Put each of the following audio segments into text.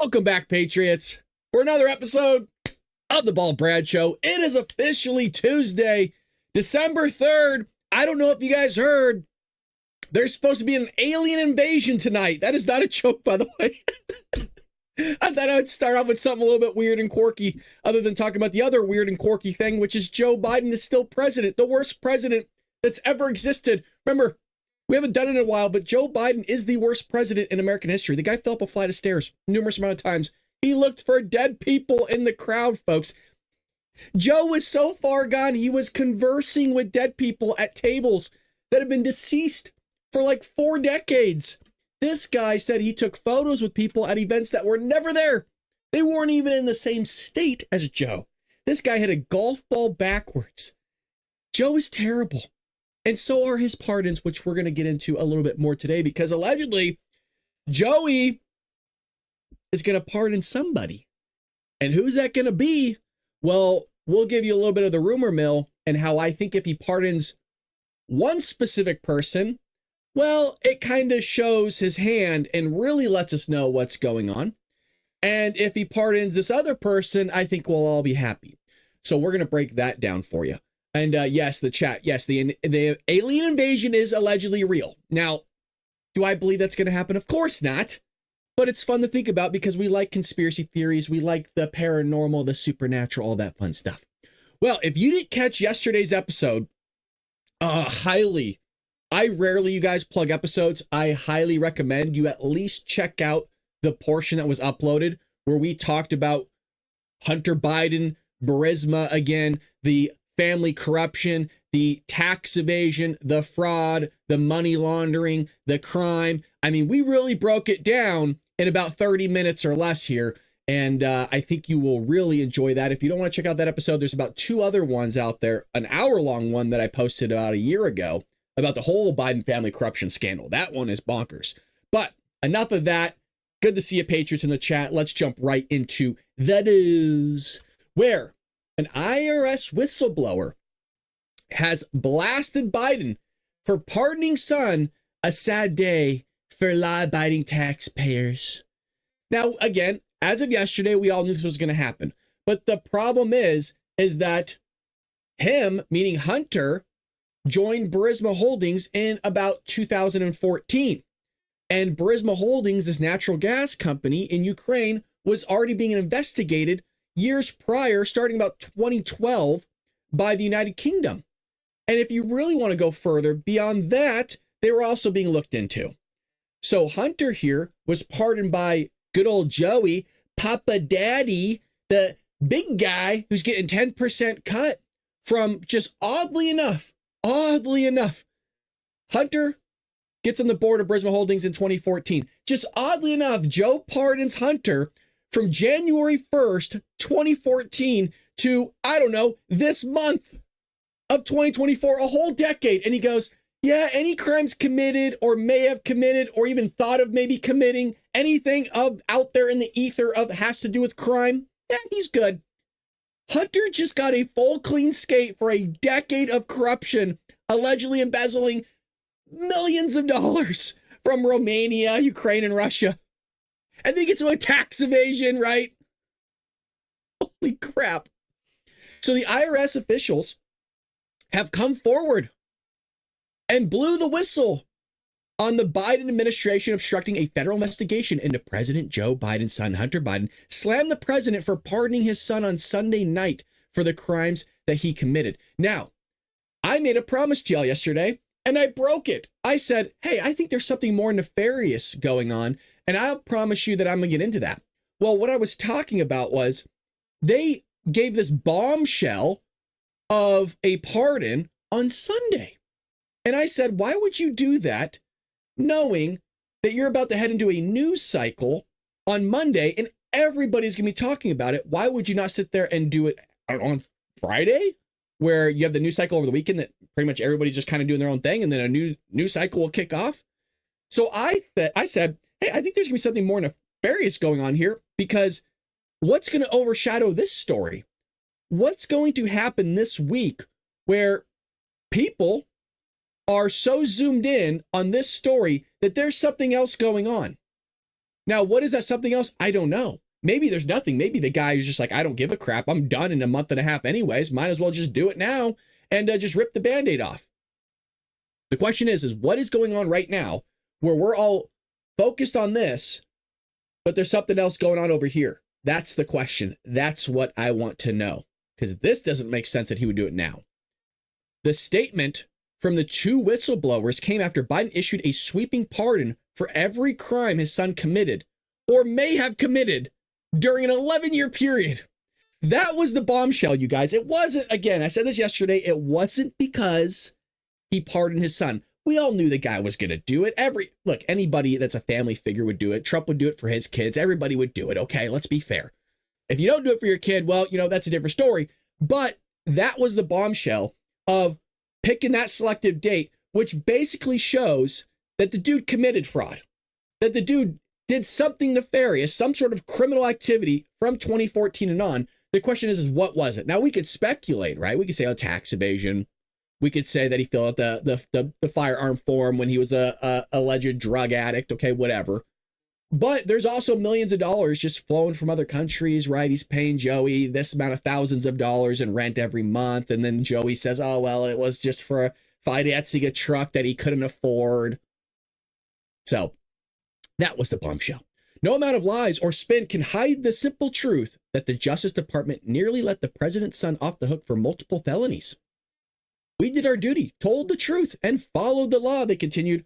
Welcome back, Patriots, for another episode of the Bald Brad Show. It is officially Tuesday, December 3rd. I don't know if you guys heard, there's supposed to be an alien invasion tonight. That is not a joke, by the way. I thought I would start off with something a little bit weird and quirky, other than talking about the other weird and quirky thing, which is Joe Biden is still president, the worst president that's ever existed. Remember, we haven't done it in a while, but Joe Biden is the worst president in American history. The guy fell up a flight of stairs numerous amount of times. He looked for dead people in the crowd, folks. Joe was so far gone, he was conversing with dead people at tables that have been deceased for like 4 decades. This guy said he took photos with people at events that were never there. They weren't even in the same state as Joe. This guy hit a golf ball backwards. Joe is terrible. And so are his pardons, which we're going to get into a little bit more today, because allegedly Joey is going to pardon somebody. And who's that going to be? Well, we'll give you a little bit of the rumor mill and how I think if he pardons one specific person, well, it kind of shows his hand and really lets us know what's going on. And if he pardons this other person, I think we'll all be happy. So we're going to break that down for you. And yes, the chat, yes, the alien invasion is allegedly real. Now, do I believe that's going to happen? Of course not. But it's fun to think about because we like conspiracy theories. We like the paranormal, the supernatural, all that fun stuff. Well, if you didn't catch yesterday's episode, I rarely, you guys, plug episodes. I highly recommend you at least check out the portion that was uploaded where we talked about Hunter Biden, Burisma again, the family corruption, the tax evasion, the fraud, the money laundering, the crime. I mean, we really broke it down in about 30 minutes or less here. And I think you will really enjoy that. If you don't want to check out that episode, there's about 2 other ones out there. An hour-long one that I posted about a year ago about the whole Biden family corruption scandal. That one is bonkers. But enough of that. Good to see you, Patriots, in the chat. Let's jump right into the news, where an IRS whistleblower has blasted Biden for pardoning son, a sad day for law-abiding taxpayers. Now, again, as of yesterday, we all knew this was going to happen. But the problem is that him, meaning Hunter, joined Burisma Holdings in about 2014. And Burisma Holdings, this natural gas company in Ukraine, was already being investigated years prior, starting about 2012, by the United Kingdom. And if you really want to go further beyond that, they were also being looked into. So Hunter here was pardoned by good old Joey, Papa Daddy, the big guy who's getting 10% cut from, just oddly enough, Hunter gets on the board of Burisma Holdings in 2014. Just oddly enough, Joe pardons Hunter from January 1st, 2014 to, I don't know, this month of 2024, a whole decade. And he goes, yeah, any crimes committed or may have committed or even thought of maybe committing, anything out there in the ether of has to do with crime, yeah, he's good. Hunter just got a full clean skate for a decade of corruption, allegedly embezzling millions of dollars from Romania, Ukraine, and Russia. And then he gets to a tax evasion, right? Holy crap. So the IRS officials have come forward and blew the whistle on the Biden administration obstructing a federal investigation into President Joe Biden's son, Hunter Biden, slammed the president for pardoning his son on Sunday night for the crimes that he committed. Now, I made a promise to y'all yesterday, and I broke it. I said, hey, I think there's something more nefarious going on, and I'll promise you that I'm going to get into that. Well, what I was talking about was they gave this bombshell of a pardon on Sunday. And I said, why would you do that knowing that you're about to head into a news cycle on Monday and everybody's going to be talking about it? Why would you not sit there and do it on Friday, where you have the news cycle over the weekend that pretty much everybody's just kind of doing their own thing, and then a new news cycle will kick off? So I said, hey, I think there's going to be something more nefarious going on here, because what's going to overshadow this story? What's going to happen this week where people are so zoomed in on this story that there's something else going on? Now, what is that something else? I don't know. Maybe there's nothing. Maybe the guy is just like, I don't give a crap. I'm done in a month and a half anyways. Might as well just do it now and just rip the Band-Aid off. The question is what is going on right now where we're all focused on this, but there's something else going on over here? That's the question. That's what I want to know, because this doesn't make sense that he would do it now. The statement from the two whistleblowers came after Biden issued a sweeping pardon for every crime his son committed or may have committed during an 11-year period. That was the bombshell, you guys. It wasn't, again, I said this yesterday, it wasn't because he pardoned his son. We all knew the guy was going to do it. Look, anybody that's a family figure would do it. Trump would do it for his kids. Everybody would do it. Okay, let's be fair. If you don't do it for your kid, well, that's a different story. But that was the bombshell of picking that selective date, which basically shows that the dude committed fraud, that the dude did something nefarious, some sort of criminal activity from 2014 and on. The question is what was it? Now, we could speculate, right? We could say, tax evasion. We could say that he filled out the firearm form when he was a alleged drug addict. Okay, whatever. But there's also millions of dollars just flowing from other countries, right? He's paying Joey this amount of thousands of dollars in rent every month. And then Joey says, oh, well, it was just for financing a truck that he couldn't afford. So that was the bombshell. No amount of lies or spin can hide the simple truth that the Justice Department nearly let the president's son off the hook for multiple felonies. We did our duty, told the truth, and followed the law, they continued.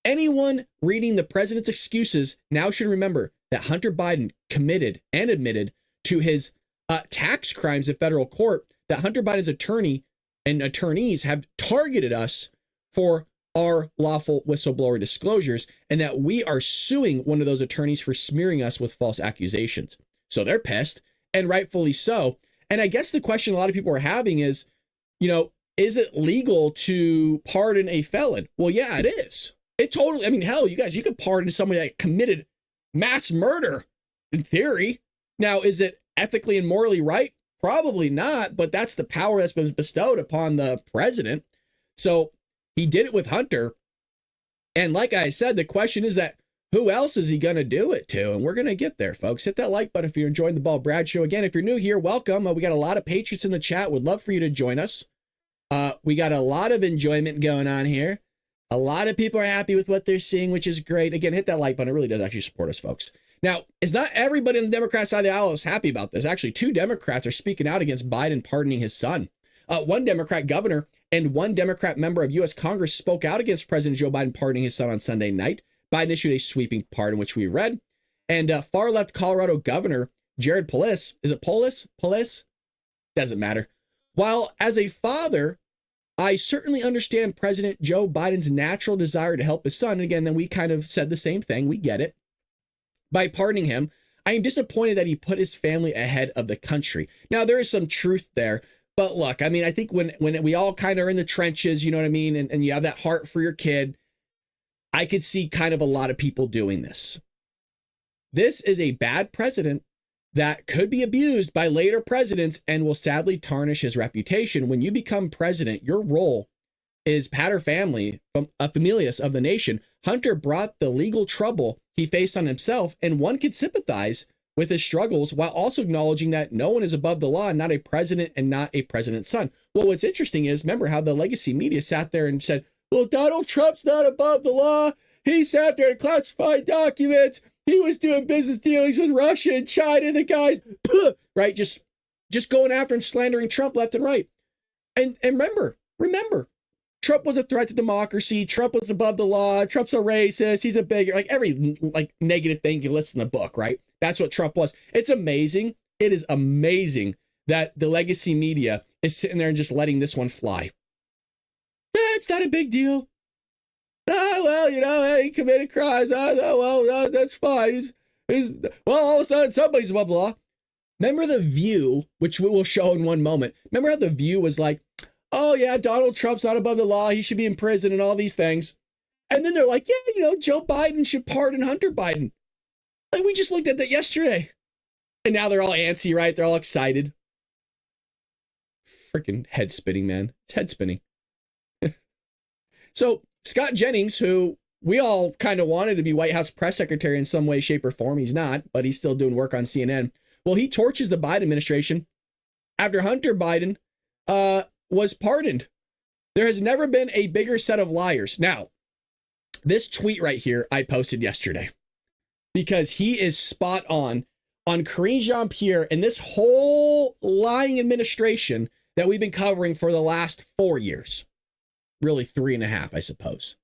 Anyone reading the president's excuses now should remember that Hunter Biden committed and admitted to his tax crimes in federal court, that Hunter Biden's attorney and attorneys have targeted us for our lawful whistleblower disclosures, and that we are suing one of those attorneys for smearing us with false accusations. So they're pissed, and rightfully so. And I guess the question a lot of people are having is, is it legal to pardon a felon? Well, yeah, it is. It totally, hell, you guys, you could pardon somebody that committed mass murder in theory. Now, is it ethically and morally right? Probably not, but that's the power that's been bestowed upon the president. So he did it with Hunter. And like I said, the question is that who else is he going to do it to? And we're going to get there, folks. Hit that like button if you're enjoying the Bald Brad Show. Again, if you're new here, welcome. We got a lot of Patriots in the chat. Would love for you to join us. We got a lot of enjoyment going on here. A lot of people are happy with what they're seeing, which is great. Again, hit that like button. It really does actually support us, folks. Now, it's not everybody on the Democrat side of the aisle is happy about this. Actually, 2 Democrats are speaking out against Biden pardoning his son. One Democrat governor and one Democrat member of U.S. Congress spoke out against President Joe Biden pardoning his son on Sunday night. Biden issued a sweeping pardon, which we read. And far-left Colorado Governor Jared Polis, is it Polis? Doesn't matter. While as a father, I certainly understand President Joe Biden's natural desire to help his son. And again, then we kind of said the same thing. We get it. By pardoning him, I am disappointed that he put his family ahead of the country. Now, there is some truth there. But look, I think when we all kind of are in the trenches, you know what I mean? And you have that heart for your kid, I could see kind of a lot of people doing this. This is a bad precedent that could be abused by later presidents and will sadly tarnish his reputation. When you become president, your role is pater family, familias of the nation. Hunter brought the legal trouble he faced on himself, and one could sympathize with his struggles while also acknowledging that no one is above the law, not a president and not a president's son. Well, what's interesting is, remember how the legacy media sat there and said, well, Donald Trump's not above the law. He sat there and classified documents. He was doing business dealings with Russia and China. The guys, right, just going after and slandering Trump left and right. And remember, Trump was a threat to democracy. Trump was above the law. Trump's a racist. He's a bigot. Like every negative thing you list in the book, right? That's what Trump was. It's amazing. It is amazing that the legacy media is sitting there and just letting this one fly. It's not a big deal. Oh, well, he committed crimes. Oh, well, that's fine. Well, all of a sudden, somebody's above the law. Remember The View, which we will show in one moment. Remember how The View was like, oh, yeah, Donald Trump's not above the law. He should be in prison and all these things. And then they're like, yeah, Joe Biden should pardon Hunter Biden. Like, we just looked at that yesterday. And now they're all antsy, right? They're all excited. Freaking head spinning, man. It's head spinning. So Scott Jennings, who we all kind of wanted to be White House press secretary in some way, shape, or form. He's not, but he's still doing work on CNN. Well, he torches the Biden administration after Hunter Biden was pardoned. There has never been a bigger set of liars. Now, this tweet right here I posted yesterday because he is spot on Karine Jean-Pierre and this whole lying administration that we've been covering for the last 4 years. Really 3.5, I suppose.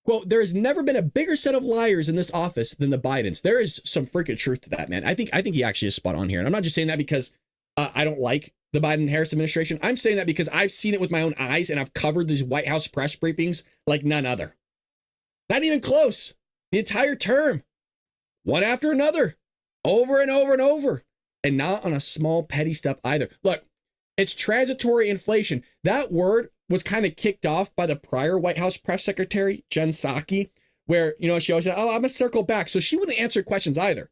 Quote, there has never been a bigger set of liars in this office than the Bidens. There is some freaking truth to that, man. I think he actually is spot on here. And I'm not just saying that because I don't like the Biden-Harris administration. I'm saying that because I've seen it with my own eyes and I've covered these White House press briefings like none other. Not even close. The entire term. One after another. Over and over and over. And not on a small petty stuff either. Look, it's transitory inflation. That word was kind of kicked off by the prior White House press secretary, Jen Psaki, where, you know, she always said, oh, I'm going to circle back. So she wouldn't answer questions either.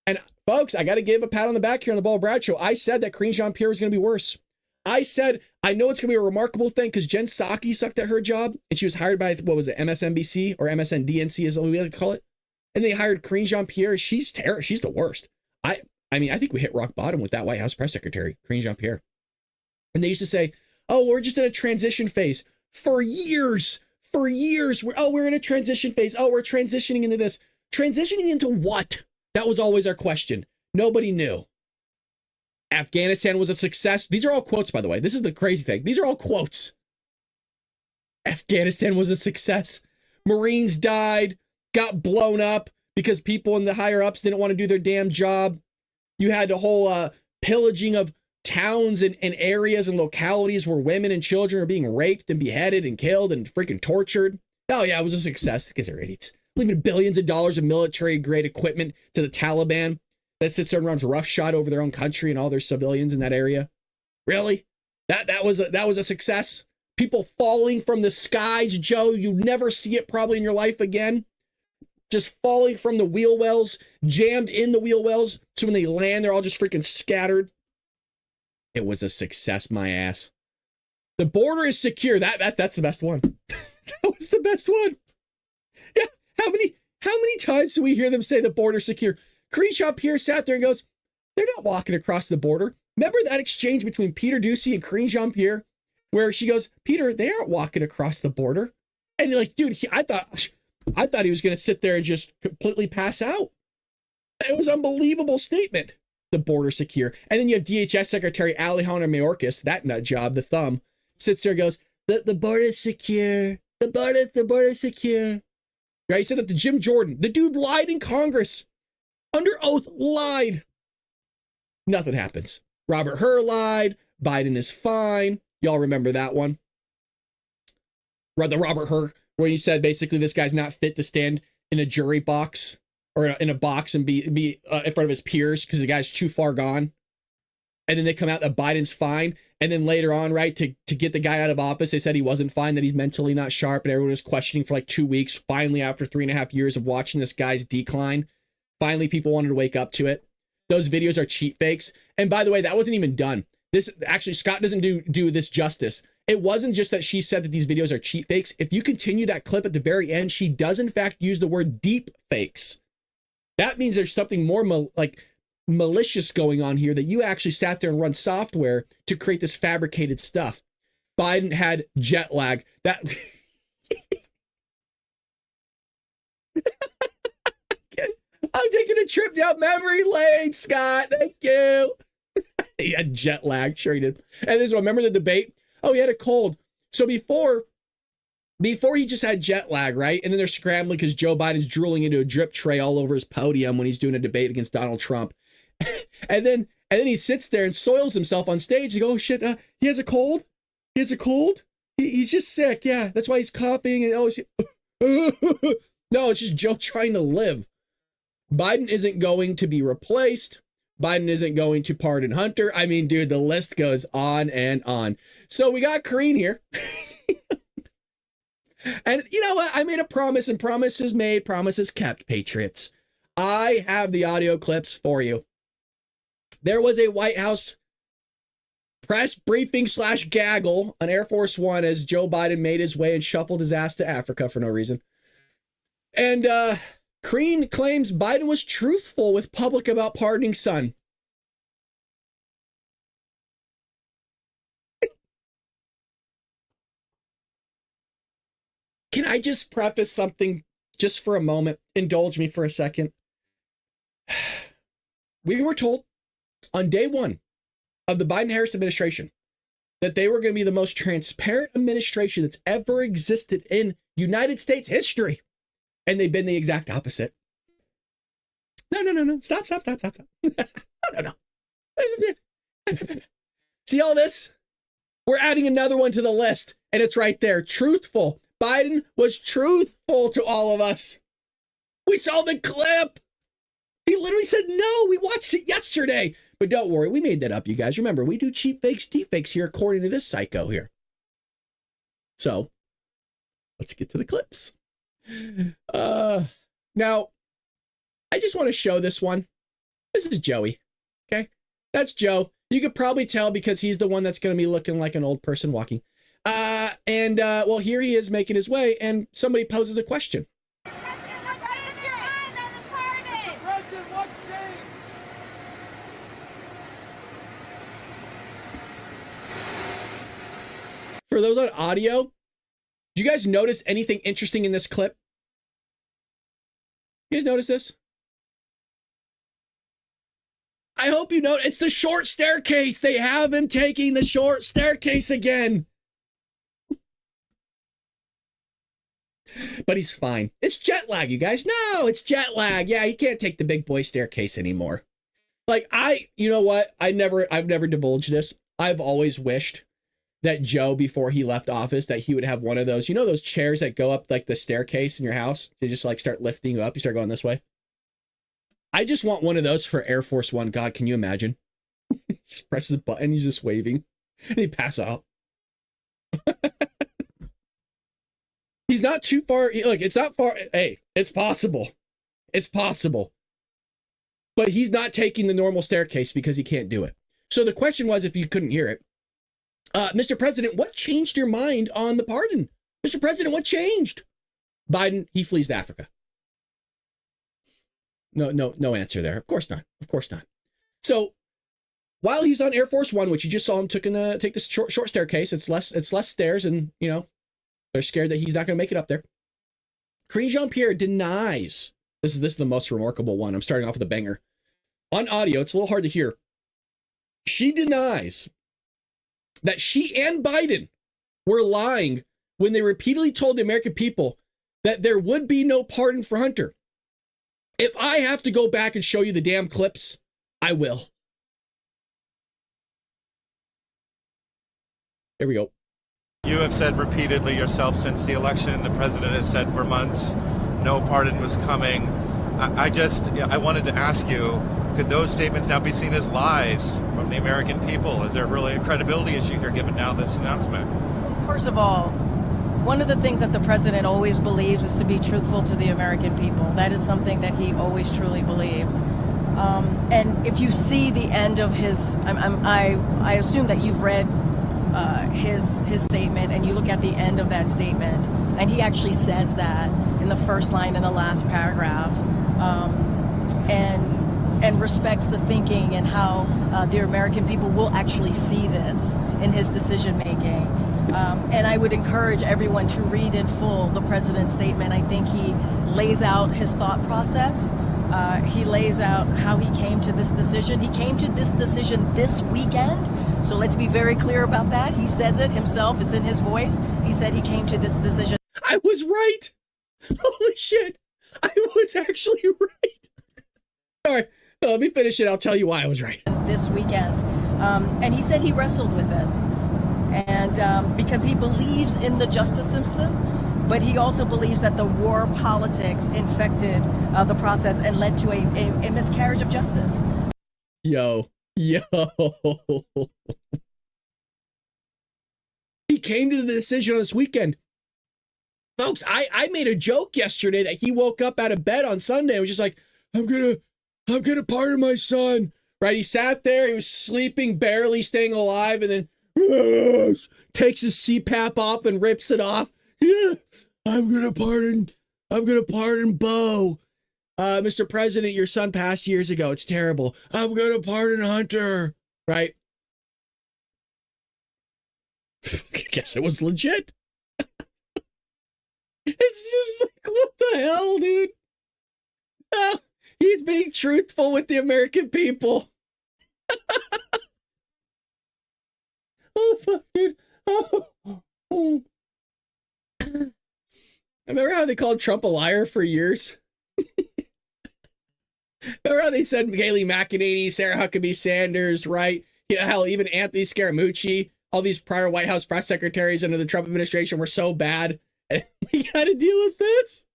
And folks, I got to give a pat on the back here on the Ball Brad Show. I said that Karine Jean-Pierre was going to be worse. I said, I know it's going to be a remarkable thing because Jen Psaki sucked at her job and she was hired by, what was it, MSNBC or MSNDNC is what we like to call it. And they hired Karine Jean-Pierre. She's terrible. She's the worst. I mean, I think we hit rock bottom with that White House press secretary, Karine Jean-Pierre. And they used to say, oh, we're just in a transition phase for years. We're in a transition phase. Oh, we're transitioning into this. Transitioning into what? That was always our question. Nobody knew. Afghanistan was a success. These are all quotes, by the way. This is the crazy thing. These are all quotes. Afghanistan was a success. Marines died, got blown up because people in the higher ups didn't want to do their damn job. You had the whole pillaging of towns and areas and localities where women and children are being raped and beheaded and killed and freaking tortured. Oh yeah, it was a success because they're idiots. Leaving billions of dollars of military grade equipment to the Taliban that sits there and runs roughshod over their own country and all their civilians in that area. Really? That was a success. People falling from the skies, Joe. You never see it probably in your life again. Just falling from the wheel wells, jammed in the wheel wells. So when they land, they're all just freaking scattered. It was a success, my ass. The border is secure. That's the best one. That was the best one. Yeah. How many times do we hear them say the border's secure? Karine Jean-Pierre sat there and goes, they're not walking across the border. Remember that exchange between Peter Doocy and Karine Jean-Pierre where she goes, Peter, they aren't walking across the border. And you're like, dude, I thought he was going to sit there and just completely pass out. It was an unbelievable statement. The border secure. And then you have DHS Secretary Alejandro Mayorkas, that nut job, the thumb, sits there and goes, the border's secure. The border's secure. Right? He said that to Jim Jordan. The dude lied in Congress. Under oath, lied. Nothing happens. Robert Hur lied. Biden is fine. Y'all remember that one? The Robert Hur, where he said basically this guy's not fit to stand in a jury box. Or in a box and be in front of his peers because the guy's too far gone. And then they come out that Biden's fine. And then later on, right, to get the guy out of office, they said he wasn't fine, that he's mentally not sharp. And everyone was questioning for like 2 weeks. Finally, after 3.5 years of watching this guy's decline, finally people wanted to wake up to it. Those videos are cheat fakes. And by the way, that wasn't even done. This actually, Scott doesn't do this justice. It wasn't just that she said that these videos are cheat fakes. If you continue that clip at the very end, she does in fact use the word deep fakes. That means there's something more malicious going on here, that you actually sat there and run software to create this fabricated stuff. Biden had jet lag. That I'm taking a trip down memory lane, Scott. Thank you. He had jet lag. Sure he did. And this is, remember the debate? Oh, he had a cold. So before he just had jet lag, right? And then they're scrambling because Joe Biden's drooling into a drip tray all over his podium when he's doing a debate against Donald Trump. and then he sits there and soils himself on stage. You go, oh shit, he has a cold? He has a cold? He's just sick, yeah. That's why he's coughing and no, it's just Joe trying to live. Biden isn't going to be replaced. Biden isn't going to pardon Hunter. I mean, dude, the list goes on and on. So we got Karine here. And you know what? I made a promise, and promises made, promises kept, Patriots. I have the audio clips for you. There was a White House press briefing / gaggle on Air Force One as Joe Biden made his way and shuffled his ass to Africa for no reason. And Crean claims Biden was truthful with public about pardoning son. Can I just preface something just for a moment? Indulge me for a second. We were told on day one of the Biden-Harris administration that they were going to be the most transparent administration that's ever existed in United States history. And they've been the exact opposite. No. Stop. No. See all this? We're adding another one to the list, and it's right there. Truthful. Biden was truthful to all of us. We saw the clip. He literally said no. We watched it yesterday. But don't worry, we made that up, you guys. Remember, we do cheap fakes, deepfakes here, according to this psycho here. So, let's get to the clips. Now, I just want to show this one. This is Joey, okay? That's Joe. You could probably tell because he's the one that's going to be looking like an old person walking. Well, here he is making his way, and somebody poses a question. For those on audio, do you guys notice anything interesting in this clip? You guys notice this? I hope you know it's the short staircase. They have him taking the short staircase again. But he's fine. It's jet lag, you guys. No, it's jet lag. Yeah, he can't take the big boy staircase anymore. Like you know what? I've never divulged this. I've always wished that Joe, before he left office, that he would have one of those, you know, those chairs that go up like the staircase in your house? They just like start lifting you up. You start going this way. I just want one of those for Air Force One. God, can you imagine? He just presses a button. He's just waving and he passes out. He's not too far. Look, it's not far. Hey, it's possible. It's possible. But he's not taking the normal staircase because he can't do it. So the question was, if you couldn't hear it, Mr. President, what changed your mind on the pardon? Mr. President, what changed? Biden, he flees to Africa. No answer there. Of course not. Of course not. So while he's on Air Force One, which you just saw him take this short staircase, it's less stairs, and you know they're scared that he's not going to make it up there. Karine Jean-Pierre denies. This is the most remarkable one. I'm starting off with a banger. On audio, it's a little hard to hear. She denies that she and Biden were lying when they repeatedly told the American people that there would be no pardon for Hunter. If I have to go back and show you the damn clips, I will. Here we go. You have said repeatedly yourself since the election, the president has said for months, no pardon was coming. I wanted to ask you, could those statements now be seen as lies from the American people? Is there really a credibility issue here given now this announcement? First of all, one of the things that the president always believes is to be truthful to the American people. That is something that he always truly believes. And if you see the end of his, I assume that you've read his statement, and you look at the end of that statement, and he actually says that in the first line in the last paragraph, and respects the thinking and how the American people will actually see this in his decision making. And I would encourage everyone to read in full the president's statement. I think he lays out his thought process. He lays out how he came to this decision. He came to this decision this weekend. So let's be very clear about that. He says it himself. It's in his voice. He said he came to this decision. I was right. Holy shit. I was actually right. All right. Let me finish it. I'll tell you why I was right. This weekend. And he said he wrestled with this. And because he believes in the justice system, but he also believes that the war politics infected the process and led to a miscarriage of justice. Yo. He came to the decision on this weekend. Folks, I made a joke yesterday that he woke up out of bed on Sunday and was just like, I'm gonna pardon my son. Right? He sat there, he was sleeping, barely staying alive, and then takes his CPAP off and rips it off. Yeah, I'm gonna pardon I'm going to pardon Bo. Mr. President, your son passed years ago. It's terrible. I'm going to pardon Hunter. Right? I guess it was legit. It's just like, what the hell, dude? Oh, he's being truthful with the American people. Oh, fuck, dude. Oh. Remember how they called Trump a liar for years? Remember how they said Kayleigh McEnany, Sarah Huckabee Sanders, right? Yeah, hell, even Anthony Scaramucci, all these prior White House press secretaries under the Trump administration were so bad. And we got to deal with this?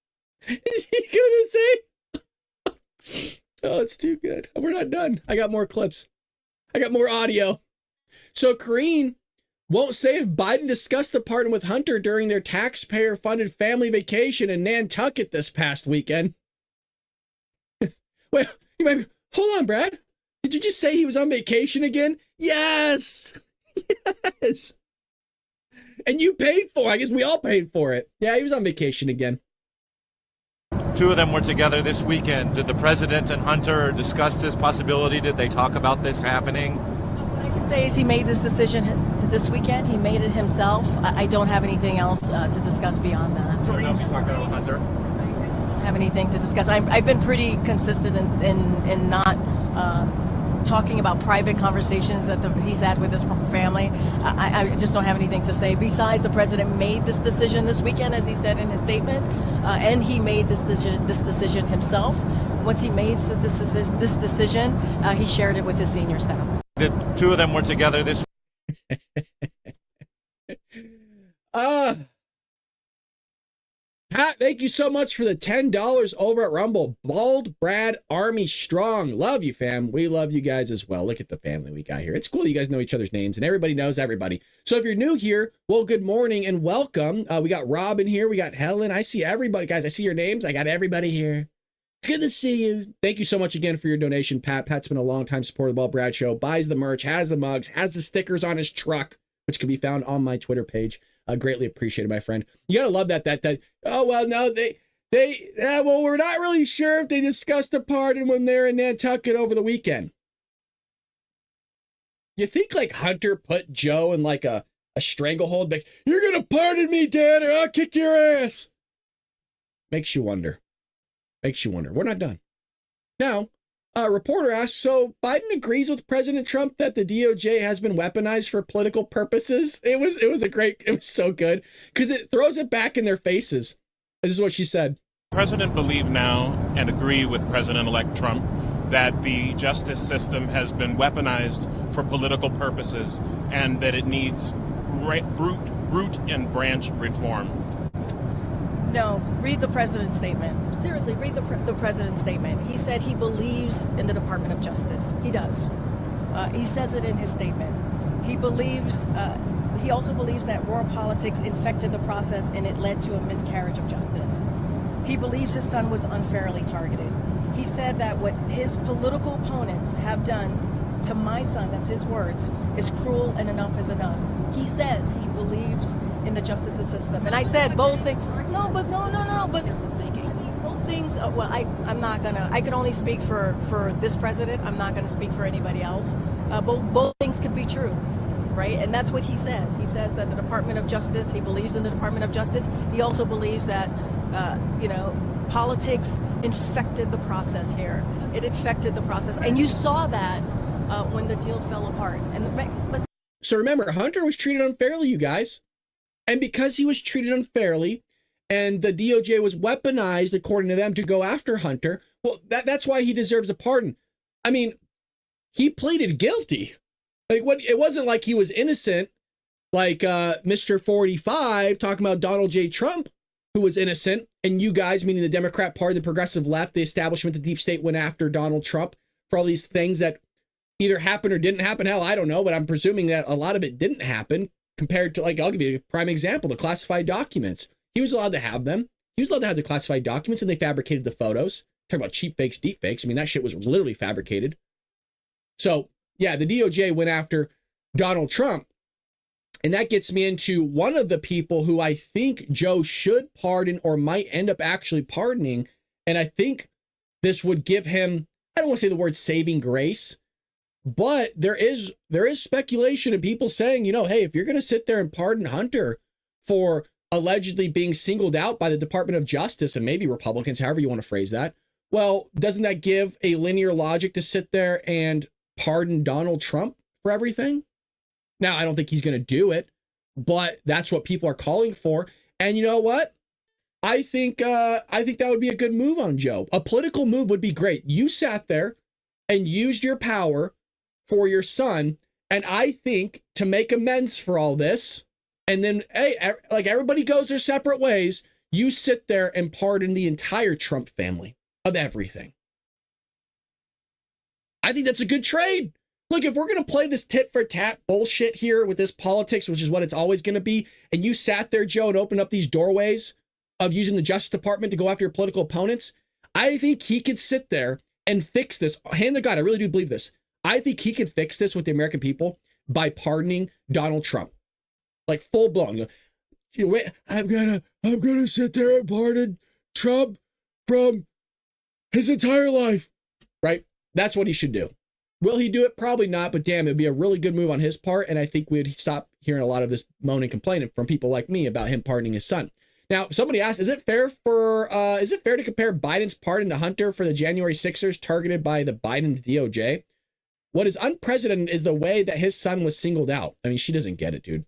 Is he going to say? Oh, it's too good. We're not done. I got more clips. I got more audio. So Karine won't say if Biden discussed the pardon with Hunter during their taxpayer-funded family vacation in Nantucket this past weekend. Wait, you might be, hold on, Brad. Did you just say he was on vacation again? Yes! Yes! And you paid for it. I guess we all paid for it. Yeah, he was on vacation again. Two of them were together this weekend. Did the president and Hunter discuss this possibility? Did they talk about this happening? So what I can say is he made this decision this weekend. He made it himself. I don't have anything else to discuss beyond that. Sure enough, he's talking about Hunter. I just don't have anything to discuss. I've been pretty consistent in not talking about private conversations that he's had with his family. I just don't have anything to say. Besides, the president made this decision this weekend, as he said in his statement, and he made this decision himself. Once he made this decision, he shared it with his senior staff. The two of them were together this Pat, thank you so much for the $10 over at Rumble. Bald Brad Army Strong. Love you, fam. We love you guys as well. Look at the family we got here. It's cool you guys know each other's names, and everybody knows everybody. So if you're new here, well, good morning and welcome. We got Robin here. We got Helen. I see everybody. Guys, I see your names. I got everybody here. It's good to see you. Thank you so much again for your donation, Pat. Pat's been a long-time supporter of the Bald Brad Show. Buys the merch, has the mugs, has the stickers on his truck, which can be found on my Twitter page. Greatly appreciated, my friend. You gotta love that. Oh well, no, well, we're not really sure if they discussed a pardon when they're in Nantucket over the weekend. You think like Hunter put Joe in like a stranglehold, like, you're gonna pardon me, Dad, or I'll kick your ass. Makes you wonder. We're not done. Now, a reporter asks, so Biden agrees with President Trump that the DOJ has been weaponized for political purposes? It was so good because it throws it back in their faces. This is what she said. The president believe now and agree with President-elect Trump that the justice system has been weaponized for political purposes and that it needs root and branch reform. No, read the president's statement. Seriously, read the president's statement. He said he believes in the Department of Justice. He does. He says it in his statement. He believes. He also believes that raw politics infected the process and it led to a miscarriage of justice. He believes his son was unfairly targeted. He said that what his political opponents have done to my son, that's his words, is cruel and enough is enough. He says he believes in the justice system. And I said both things. No, but both things, well, I'm not gonna, I can only speak for this president. I'm not gonna speak for anybody else. Both things could be true, right? And that's what he says. He says that the Department of Justice, he believes in the Department of Justice. He also believes that, politics infected the process here. It infected the process. And you saw that when the deal fell apart. And So remember, Hunter was treated unfairly, you guys. And because he was treated unfairly and the DOJ was weaponized, according to them, to go after Hunter, well, that's why he deserves a pardon. I mean, he pleaded guilty. Like, it wasn't like he was innocent, like Mr. 45 talking about Donald J. Trump, who was innocent, and you guys, meaning the Democrat Party, the progressive left, the establishment, the deep state, went after Donald Trump for all these things that either happened or didn't happen. Hell, I don't know, but I'm presuming that a lot of it didn't happen compared to, like, I'll give you a prime example, the classified documents. He was allowed to have them. He was allowed to have the classified documents, and they fabricated the photos. Talk about cheap fakes, deep fakes. I mean, that shit was literally fabricated. So, yeah, the DOJ went after Donald Trump And that gets me into one of the people who I think Joe should pardon or might end up actually pardoning. And I think this would give him, I don't want to say the word saving grace, but there is speculation and people saying, you know, hey, if you're going to sit there and pardon Hunter for allegedly being singled out by the Department of Justice and maybe Republicans, however you want to phrase that, well, doesn't that give a linear logic to sit there and pardon Donald Trump for everything? Now, I don't think he's going to do it, but that's what people are calling for. And you know what? I think that would be a good move on Joe. A political move would be great. You sat there and used your power for your son. And I think to make amends for all this, and then, hey, like everybody goes their separate ways, you sit there and pardon the entire Trump family of everything. I think that's a good trade. Look, if we're going to play this tit for tat bullshit here with this politics, which is what it's always going to be, and you sat there, Joe, and opened up these doorways of using the Justice Department to go after your political opponents, I think he could sit there and fix this. Hand to God, I really do believe this. I think he could fix this with the American people by pardoning Donald Trump. Like full blown. Wait, I'm gonna sit there and pardon Trump from his entire life. Right? That's what he should do. Will he do it? Probably not, but damn, it'd be a really good move on his part, and I think we'd stop hearing a lot of this moan and complaining from people like me about him pardoning his son. Now, somebody asked, is it fair to compare Biden's pardon to Hunter for the January 6ers targeted by the Biden's DOJ? What is unprecedented is the way that his son was singled out. I mean, she doesn't get it, dude.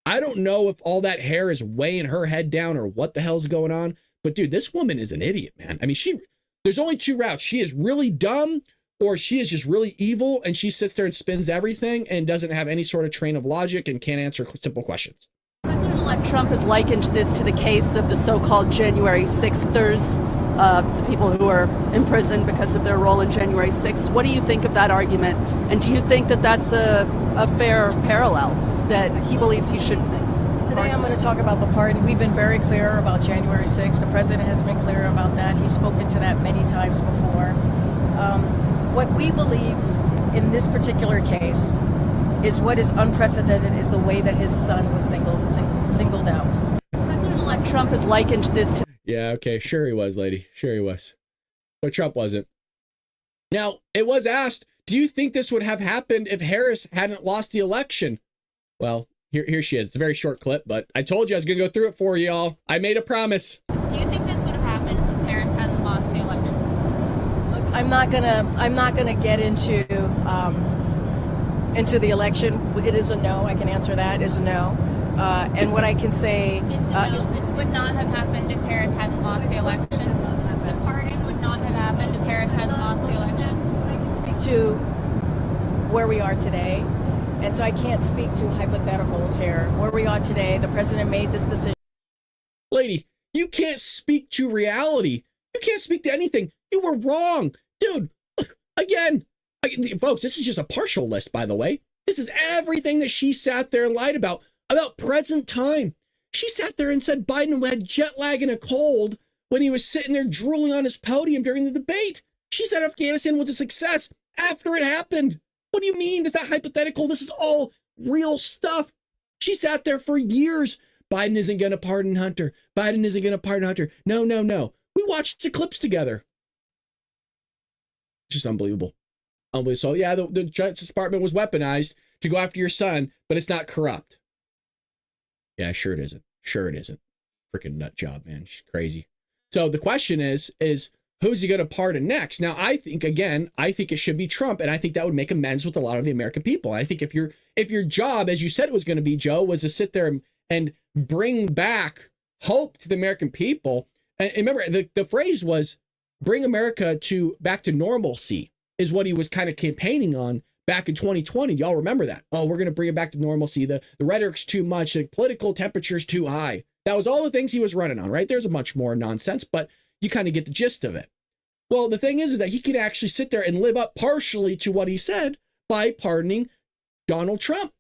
I don't know if all that hair is weighing her head down or what the hell's going on, but dude, this woman is an idiot, man. I mean, there's only two routes. She is really dumb, or she is just really evil, and she sits there and spins everything and doesn't have any sort of train of logic and can't answer simple questions. President-elect Trump has likened this to the case of the so-called January 6thers, the people who are imprisoned because of their role in January 6th. What do you think of that argument? And do you think that that's a fair parallel that he believes he should make? Today I'm going to talk about the pardon. We've been very clear about January 6th. The president has been clear about that. He's spoken to that many times before. What we believe in this particular case is what is unprecedented is the way that his son was singled out. President-elect Trump has likened this to... Yeah, okay, sure he was, lady. Sure he was. But Trump wasn't. Now, it was asked, do you think this would have happened if Harris hadn't lost the election? Well, here she is. It's a very short clip, but I told you I was going to go through it for y'all. I made a promise. Do you think this would have happened if Harris hadn't lost the election? Look, I'm not gonna get into the election. It is a no. I can answer that. It is a no. And what I can say, It's a no. This would not have happened if Harris hadn't lost the election. The pardon would not have happened if Harris hadn't lost the election. I can speak to where we are today, and so I can't speak to hypotheticals here. Where we are today, the president made this decision. Lady, you can't speak to reality. You can't speak to anything. You were wrong. Dude, look, again, folks, this is just a partial list, by the way. This is everything that she sat there and lied about present time. She sat there and said Biden had jet lag and a cold when he was sitting there drooling on his podium during the debate. She said Afghanistan was a success after it happened. What do you mean? Is that hypothetical? This is all real stuff. She sat there for years. Biden isn't going to pardon Hunter. Biden isn't going to pardon Hunter. No, no, no. We watched the clips together. Just unbelievable. Unbelievable. So yeah, the Justice Department was weaponized to go after your son, but it's not corrupt. Yeah, sure it isn't. Sure it isn't. Freaking nut job, man. She's crazy. So the question is who's he going to pardon next? Now, I think it should be Trump, and I think that would make amends with a lot of the American people. I think if your job, as you said it was going to be, Joe, was to sit there and bring back hope to the American people. And remember, the phrase was bring America back to normalcy is what he was kind of campaigning on back in 2020. Y'all remember that? Oh, we're going to bring it back to normalcy. The rhetoric's too much. The political temperature's too high. That was all the things he was running on, right? There's a much more nonsense, but you kind of get the gist of it. Well, the thing is that he could actually sit there and live up partially to what he said by pardoning Donald Trump.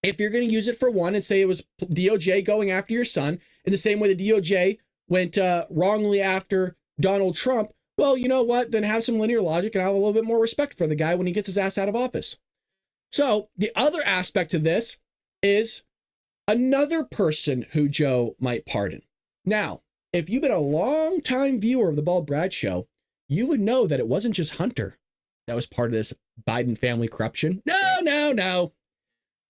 If you're going to use it for one and say it was DOJ going after your son in the same way the DOJ went wrongly after Donald Trump, well, you know what? Then have some linear logic and have a little bit more respect for the guy when he gets his ass out of office. So the other aspect to this is another person who Joe might pardon. Now, if you've been a long-time viewer of the Bald Brad Show, you would know that it wasn't just Hunter that was part of this Biden family corruption. No.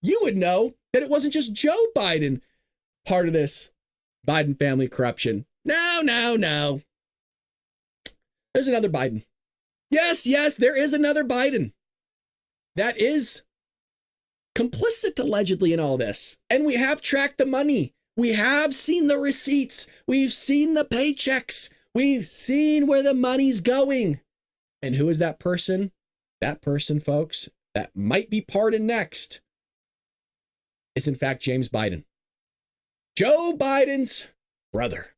You would know that it wasn't just Joe Biden part of this Biden family corruption. No. There's another Biden. Yes, there is another Biden that is complicit allegedly in all this. And we have tracked the money. We have seen the receipts. We've seen the paychecks. We've seen where the money's going. And who is that person? That person, folks, that might be pardoned next is in fact James Biden. Joe Biden's brother.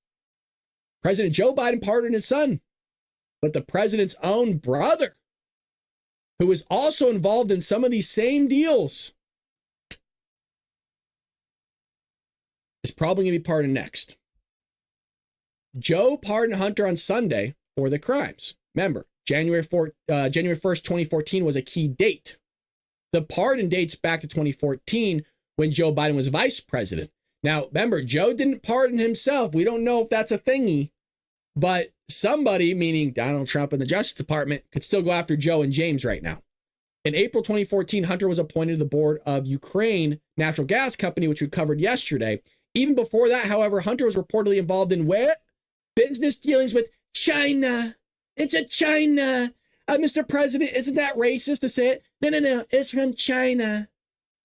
President Joe Biden pardoned his son, but the president's own brother, who was also involved in some of these same deals, is probably going to be pardoned next. Joe pardoned Hunter on Sunday for the crimes. Remember, January 1st, 2014 was a key date. The pardon dates back to 2014 when Joe Biden was vice president. Now, remember, Joe didn't pardon himself. We don't know if that's a thingy, but somebody, meaning Donald Trump and the Justice Department, could still go after Joe and James right now. In April 2014, Hunter was appointed to the board of Ukraine Natural Gas Company, which we covered yesterday. Even before that, however, Hunter was reportedly involved in what? Business dealings with China. It's a China. Mr. President, isn't that racist to say it? No. It's from China.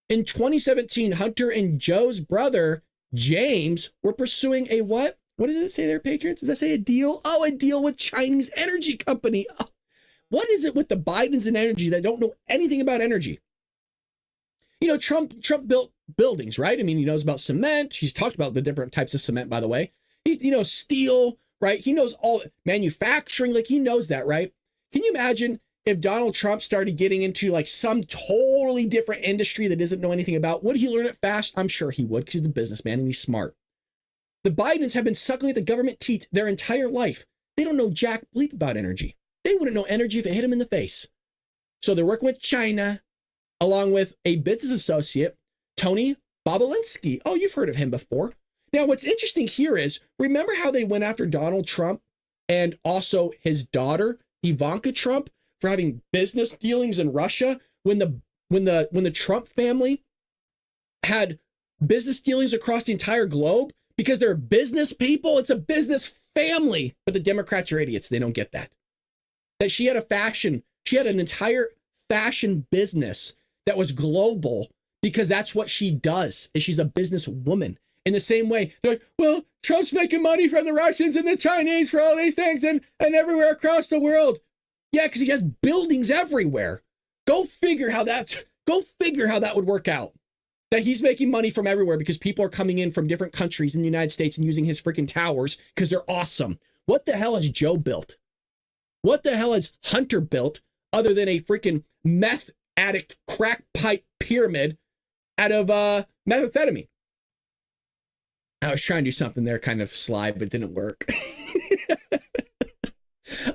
In 2017, Hunter and Joe's brother, James, were pursuing a what? What does it say there, Patriots? Does that say a deal? Oh, a deal with Chinese energy company. Oh, what is it with the Bidens and energy that don't know anything about energy? You know, Trump built buildings, right? I mean, he knows about cement. He's talked about the different types of cement, by the way. He's, steel, right? He knows all manufacturing, like he knows that, right? Can you imagine if Donald Trump started getting into like some totally different industry that doesn't know anything about? Would he learn it fast? I'm sure he would, because he's a businessman and he's smart. The Bidens have been suckling at the government teat their entire life. They don't know jack bleep about energy. They wouldn't know energy if it hit them in the face. So they're working with China, along with a business associate, Tony Bobulinski. Oh, you've heard of him before. Now, what's interesting here is, remember how they went after Donald Trump and also his daughter, Ivanka Trump, for having business dealings in Russia when the Trump family had business dealings across the entire globe because they're business people? It's a business family. But the Democrats are idiots. They don't get that. That she had an entire fashion business that was global because that's what she does, is she's a businesswoman. In the same way, they're like, well, Trump's making money from the Russians and the Chinese for all these things and everywhere across the world. Yeah, because he has buildings everywhere. Go figure how that would work out. That he's making money from everywhere because people are coming in from different countries in the United States and using his freaking towers because they're awesome. What the hell has Joe built? What the hell has Hunter built other than a freaking meth addict crack pipe pyramid out of methamphetamine? I was trying to do something there kind of sly, but it didn't work.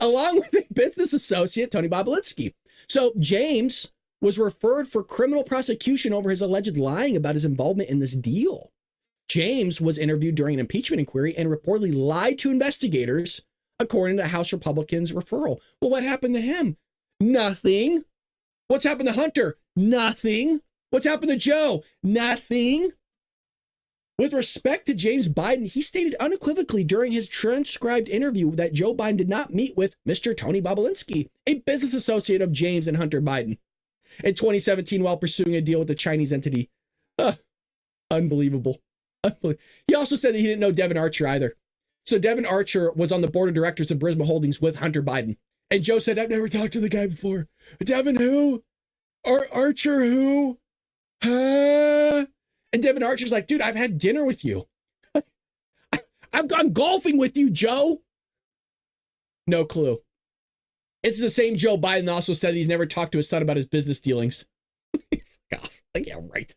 Along with a business associate, Tony Bobulinski. So James was referred for criminal prosecution over his alleged lying about his involvement in this deal. James was interviewed during an impeachment inquiry and reportedly lied to investigators, according to House Republicans' referral. Well, what happened to him? Nothing. What's happened to Hunter? Nothing. What's happened to Joe? Nothing. With respect to James Biden, he stated unequivocally during his transcribed interview that Joe Biden did not meet with Mr. Tony Bobulinski, a business associate of James and Hunter Biden, in 2017 while pursuing a deal with the Chinese entity. Unbelievable. He also said that he didn't know Devin Archer either. So Devin Archer was on the board of directors of Burisma Holdings with Hunter Biden. And Joe said, I've never talked to the guy before. Devin who? Archer who? Huh? And Devin Archer's like, dude, I've had dinner with you. I've gone golfing with you, Joe. No clue. It's the same Joe Biden that also said he's never talked to his son about his business dealings. God, like, yeah, right.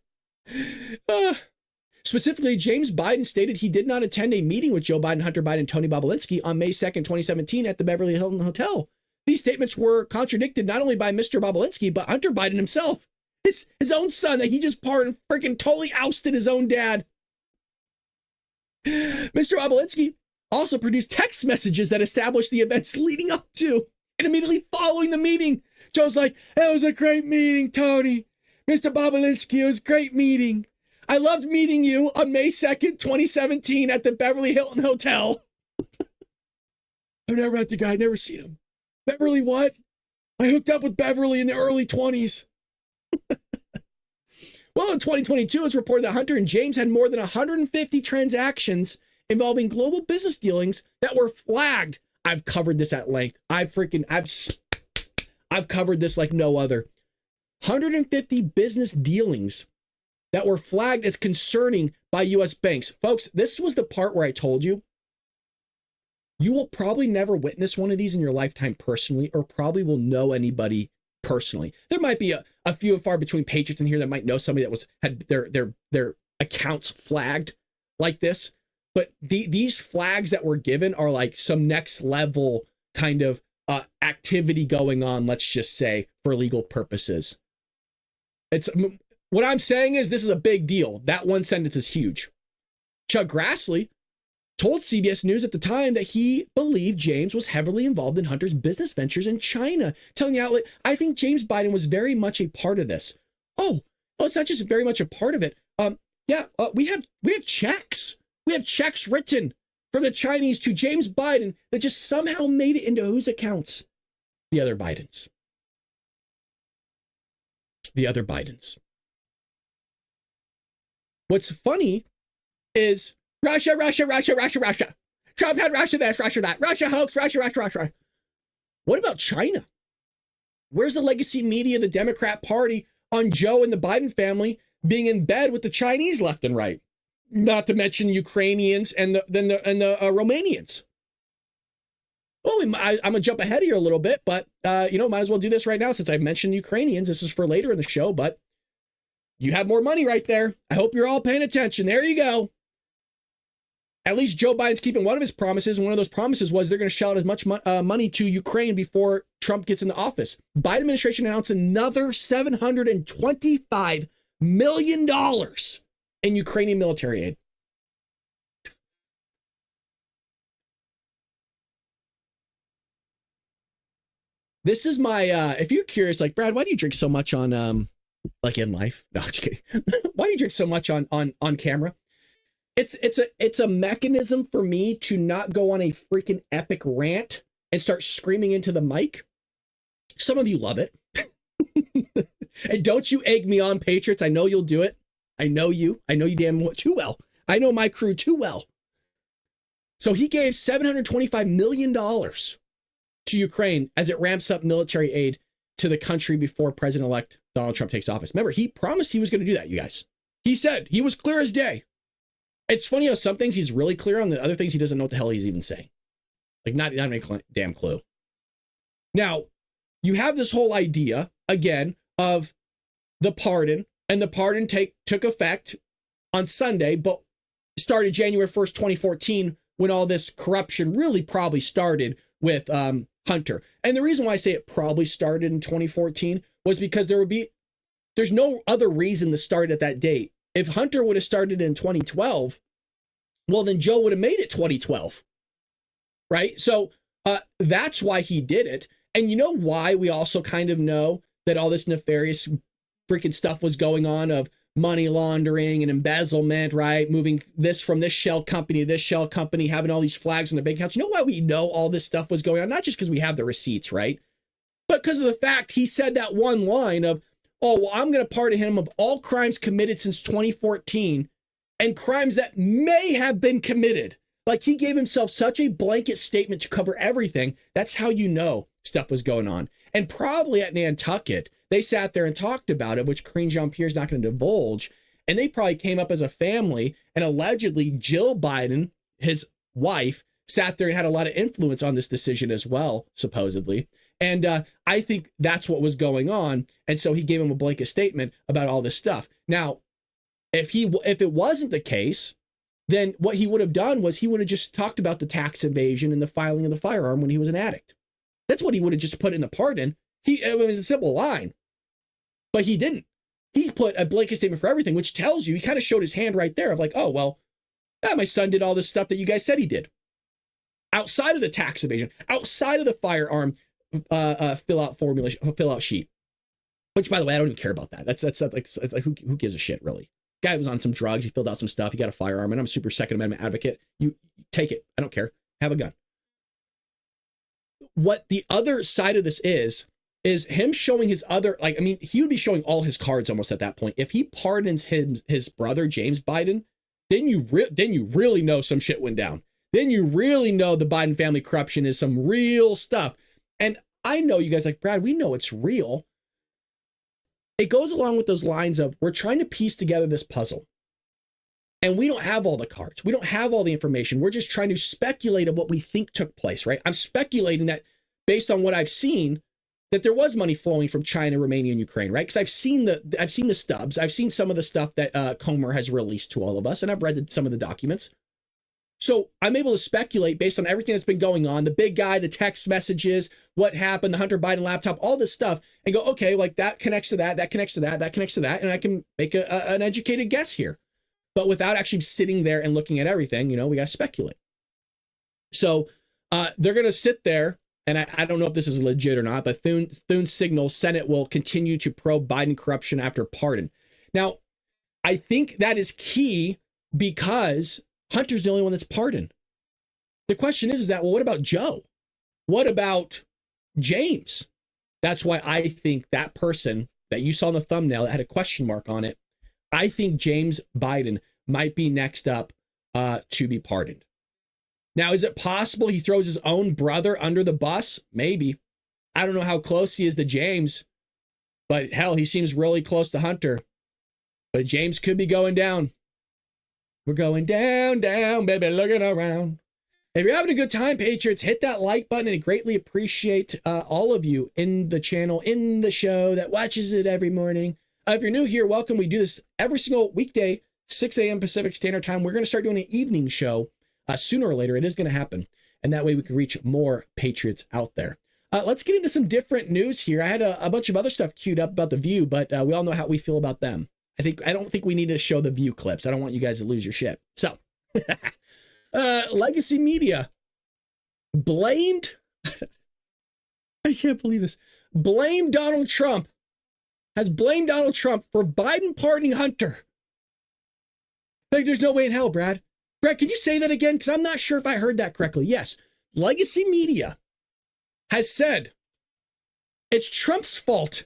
Specifically, James Biden stated he did not attend a meeting with Joe Biden, Hunter Biden, and Tony Bobulinski on May 2nd, 2017 at the Beverly Hilton Hotel. These statements were contradicted not only by Mr. Bobulinski, but Hunter Biden himself. his own son that he just pardoned, freaking totally ousted his own dad. Mr. Bobulinski also produced text messages that established the events leading up to and immediately following the meeting. Joe's like, "It was a great meeting, Tony. Mr. Bobulinski, it was a great meeting. I loved meeting you on May 2nd, 2017 at the Beverly Hilton Hotel." I've never met the guy, never seen him. Beverly what? I hooked up with Beverly in the early 20s. Well, in 2022, it's reported that Hunter and James had more than 150 transactions involving global business dealings that were flagged. I've covered this at length. I've covered this like no other. 150 business dealings that were flagged as concerning by U.S. banks. Folks, this was the part where I told you, you will probably never witness one of these in your lifetime personally, or probably will know anybody personally. There might be a few and far between patriots in here that might know somebody that had their accounts flagged like this. But these flags that were given are like some next level kind of activity going on, let's just say, for legal purposes. What I'm saying is this is a big deal. That one sentence is huge. Chuck Grassley told CBS News at the time that he believed James was heavily involved in Hunter's business ventures in China, telling the outlet, "I think James Biden was very much a part of this." Oh, it's not just very much a part of it. We have checks. We have checks written from the Chinese to James Biden that just somehow made it into whose accounts? The other Bidens. The other Bidens. What's funny is Russia. Trump had Russia this, Russia that. Russia hoax, Russia. What about China? Where's the legacy media, the Democrat Party, on Joe and the Biden family being in bed with the Chinese left and right? Not to mention Ukrainians and the Romanians. Well, I'm going to jump ahead here a little bit, but, might as well do this right now since I mentioned Ukrainians. This is for later in the show, but you have more money right there. I hope you're all paying attention. There you go. At least Joe Biden's keeping one of his promises, and one of those promises was they're going to shell out as much money to Ukraine before Trump gets into office. Biden administration announced another $725 million in Ukrainian military aid. This is my, if you're curious, like, Brad, why do you drink so much on, like in life? No, I'm just kidding. Why do you drink so much on camera? It's a mechanism for me to not go on a freaking epic rant and start screaming into the mic. Some of you love it. And don't you egg me on, Patriots. I know you'll do it. I know you damn too well. I know my crew too well. So he gave $725 million to Ukraine as it ramps up military aid to the country before President-elect Donald Trump takes office. Remember, he promised he was going to do that, you guys. He said he was clear as day. It's funny how some things he's really clear on, the other things he doesn't know what the hell he's even saying. Like not any damn clue. Now, you have this whole idea, again, of the pardon, and the pardon took effect on Sunday, but started January 1st, 2014, when all this corruption really probably started with Hunter. And the reason why I say it probably started in 2014 was because there's no other reason to start at that date. If Hunter would have started in 2012, well, then Joe would have made it 2012, right? So that's why he did it. And you know why we also kind of know that all this nefarious freaking stuff was going on of money laundering and embezzlement, right? Moving this from this shell company to this shell company, having all these flags on their bank accounts. You know why we know all this stuff was going on? Not just because we have the receipts, right? But because of the fact he said that one line of, "Oh, well, I'm going to pardon him of all crimes committed since 2014 and crimes that may have been committed." Like he gave himself such a blanket statement to cover everything. That's how you know stuff was going on. And probably at Nantucket, they sat there and talked about it, which Karine Jean-Pierre's not going to divulge. And they probably came up as a family, and allegedly Jill Biden, his wife, sat there and had a lot of influence on this decision as well, supposedly. And I think that's what was going on. And so he gave him a blanket statement about all this stuff. Now, if it wasn't the case, then what he would have done was he would have just talked about the tax evasion and the filing of the firearm when he was an addict. That's what he would have just put in the pardon. It was a simple line, but he didn't. he put a blanket statement for everything, which tells you, he kind of showed his hand right there of like, oh, well, yeah, my son did all this stuff that you guys said he did. Outside of the tax evasion, outside of the firearm fill out sheet. Which, by the way, I don't even care about that. That's like who gives a shit, really? Guy was on some drugs. He filled out some stuff. He got a firearm, and I'm a super Second Amendment advocate. You take it. I don't care. Have a gun. What the other side of this is him showing his other, like, I mean, he would be showing all his cards almost at that point. If he pardons his brother, James Biden, then you really know some shit went down. Then you really know the Biden family corruption is some real stuff. And I know you guys like, Brad, we know it's real. It goes along with those lines of, we're trying to piece together this puzzle. And we don't have all the cards. We don't have all the information. We're just trying to speculate of what we think took place, right? I'm speculating that based on what I've seen, that there was money flowing from China, Romania, and Ukraine, right? Because I've seen the stubs. I've seen some of the stuff that Comer has released to all of us, and I've read some of the documents. So I'm able to speculate based on everything that's been going on, the big guy, the text messages, what happened, the Hunter Biden laptop, all this stuff, and go, okay, like that connects to that connects to that connects to that, and I can make an educated guess here. But without actually sitting there and looking at everything, we got to speculate. So they're going to sit there, and I don't know if this is legit or not, but Thune signals Senate will continue to probe Biden corruption after pardon. Now, I think that is key because Hunter's the only one that's pardoned. The question is that, well, what about Joe? What about James? That's why I think that person that you saw in the thumbnail that had a question mark on it, I think James Biden might be next up to be pardoned. Now, is it possible he throws his own brother under the bus? Maybe. I don't know how close he is to James, but hell, he seems really close to Hunter. But James could be going down. We're going down, down, baby, looking around. If you're having a good time, Patriots, hit that like button, and I greatly appreciate all of you in the channel, in the show that watches it every morning. If you're new here, welcome. We do this every single weekday, 6 a.m. Pacific Standard Time. We're going to start doing an evening show sooner or later. It is going to happen. And that way we can reach more Patriots out there. Let's get into some different news here. I had a bunch of other stuff queued up about The View, but we all know how we feel about them. I don't think we need to show The View clips. I don't want you guys to lose your shit. So, Legacy Media blamed, I can't believe this, has blamed Donald Trump for Biden pardoning Hunter. Like, there's no way in hell, Brad. Brad, can you say that again? Because I'm not sure if I heard that correctly. Yes, Legacy Media has said it's Trump's fault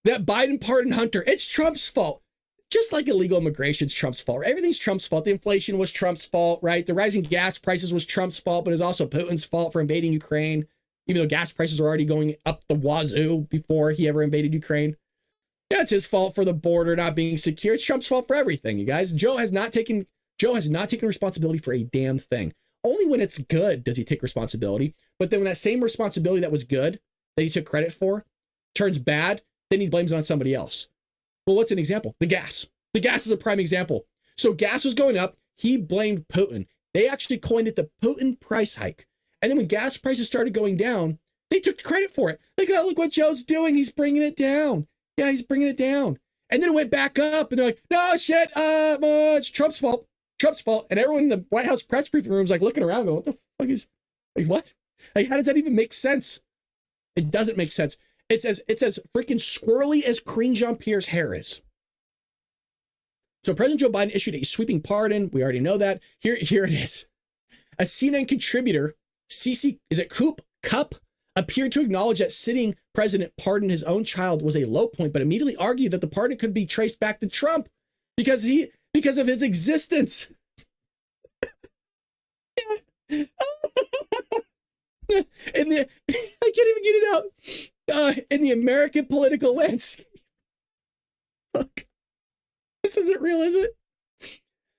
that Biden pardoned Hunter. It's Trump's fault. Just like illegal immigration is Trump's fault. Everything's Trump's fault. The inflation was Trump's fault, right? The rising gas prices was Trump's fault, but it's also Putin's fault for invading Ukraine, even though gas prices were already going up the wazoo before he ever invaded Ukraine. Yeah, it's his fault for the border not being secure. It's Trump's fault for everything, you guys. Joe has not taken responsibility for a damn thing. Only when it's good does he take responsibility. But then when that same responsibility that was good, that he took credit for, turns bad, then he blames it on somebody else. Well, what's an example? The gas. The gas is a prime example. So gas was going up. He blamed Putin. They actually coined it the Putin price hike. And then when gas prices started going down, they took credit for it. Like, oh, look what Joe's doing. He's bringing it down. Yeah, he's bringing it down. And then it went back up. And they're like, no, shit. It's Trump's fault. Trump's fault. And everyone in the White House press briefing room is like looking around going, what the fuck is, like, what? Like, how does that even make sense? It doesn't make sense. It's as freaking squirrely as Karine Jean-Pierre's hair is. So President Joe Biden issued a sweeping pardon. We already know that. Here it is. A CNN contributor, Cup, appeared to acknowledge that sitting president pardoned his own child was a low point, but immediately argued that the pardon could be traced back to Trump because of his existence. I can't even get it out. In the American political landscape. Fuck. This isn't real, is it?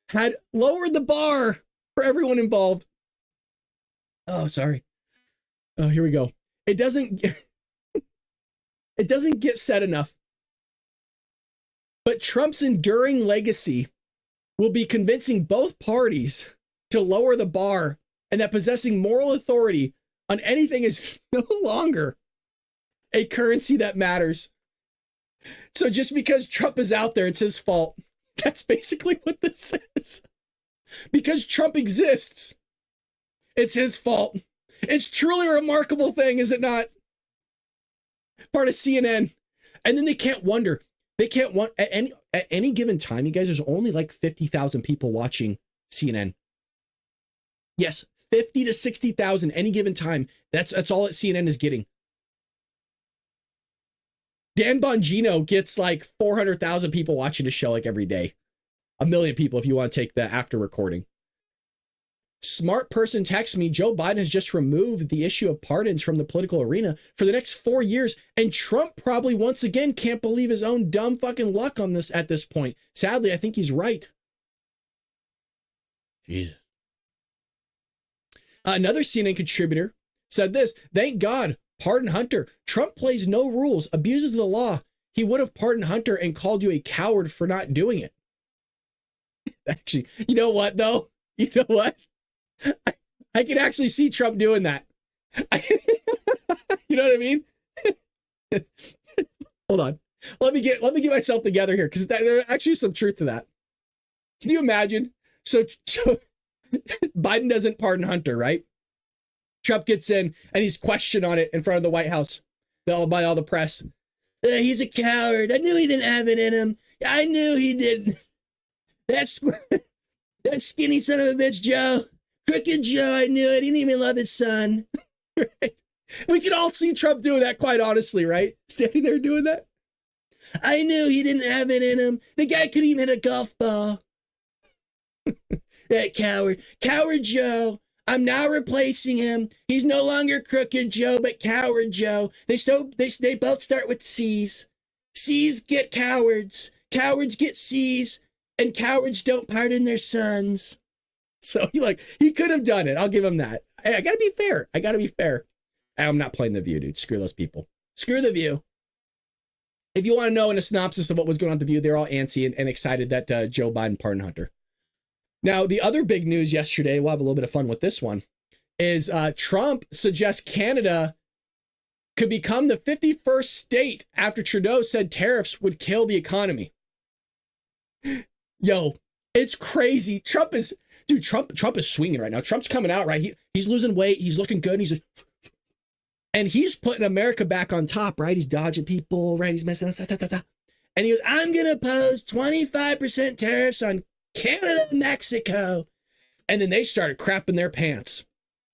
Had lowered the bar for everyone involved. Oh, sorry. Oh, here we go. It doesn't get said enough. But Trump's enduring legacy will be convincing both parties to lower the bar, and that possessing moral authority on anything is no longer a currency that matters. So just because Trump is out there, it's his fault. That's basically what this is. Because Trump exists, it's his fault. It's truly a remarkable thing, is it not? Part of CNN. And then they can't wonder. They can't want at any given time, you guys, there's only like 50,000 people watching CNN. Yes, 50 to 60,000 any given time. That's all that CNN is getting. Dan Bongino gets like 400,000 people watching the show like every day. 1 million people if you want to take the after recording. Smart person texts me, Joe Biden has just removed the issue of pardons from the political arena for the next 4 years, and Trump probably once again can't believe his own dumb fucking luck on this at this point. Sadly, I think he's right. Jesus. Another CNN contributor said this, thank God, pardon Hunter. Trump plays no rules, abuses the law. He would have pardoned Hunter and called you a coward for not doing it. Actually, you know what, though? You know what? I can actually see Trump doing that. You know what I mean? Hold on. Let me get myself together here, because there actually is some truth to that. Can you imagine? So Biden doesn't pardon Hunter, right? Trump gets in and he's questioned on it in front of the White House by all the press. He's a coward. I knew he didn't have it in him. I knew he didn't. That skinny son of a bitch, Joe. Crooked Joe, I knew it. He didn't even love his son. Right? We can all see Trump doing that, quite honestly, right? Standing there doing that. I knew he didn't have it in him. The guy couldn't even hit a golf ball. That coward. Coward Joe. I'm now replacing him. He's no longer Crooked Joe, but Coward Joe. They both start with C's. C's get cowards. Cowards get C's. And cowards don't pardon their sons. So he could have done it. I'll give him that. I gotta be fair. I'm not playing The View, dude. Screw those people. Screw The View. If you want to know in a synopsis of what was going on at The View, they're all antsy and excited that Joe Biden pardoned Hunter. Now, the other big news yesterday, we'll have a little bit of fun with this one, is Trump suggests Canada could become the 51st state after Trudeau said tariffs would kill the economy. Yo, it's crazy. Trump is swinging right now. Trump's coming out, right? He's losing weight. He's looking good. And he's putting America back on top, right? He's dodging people, right? He's messing up. And he goes, I'm going to pose 25% tariffs on Canada and Mexico. And then they started crapping their pants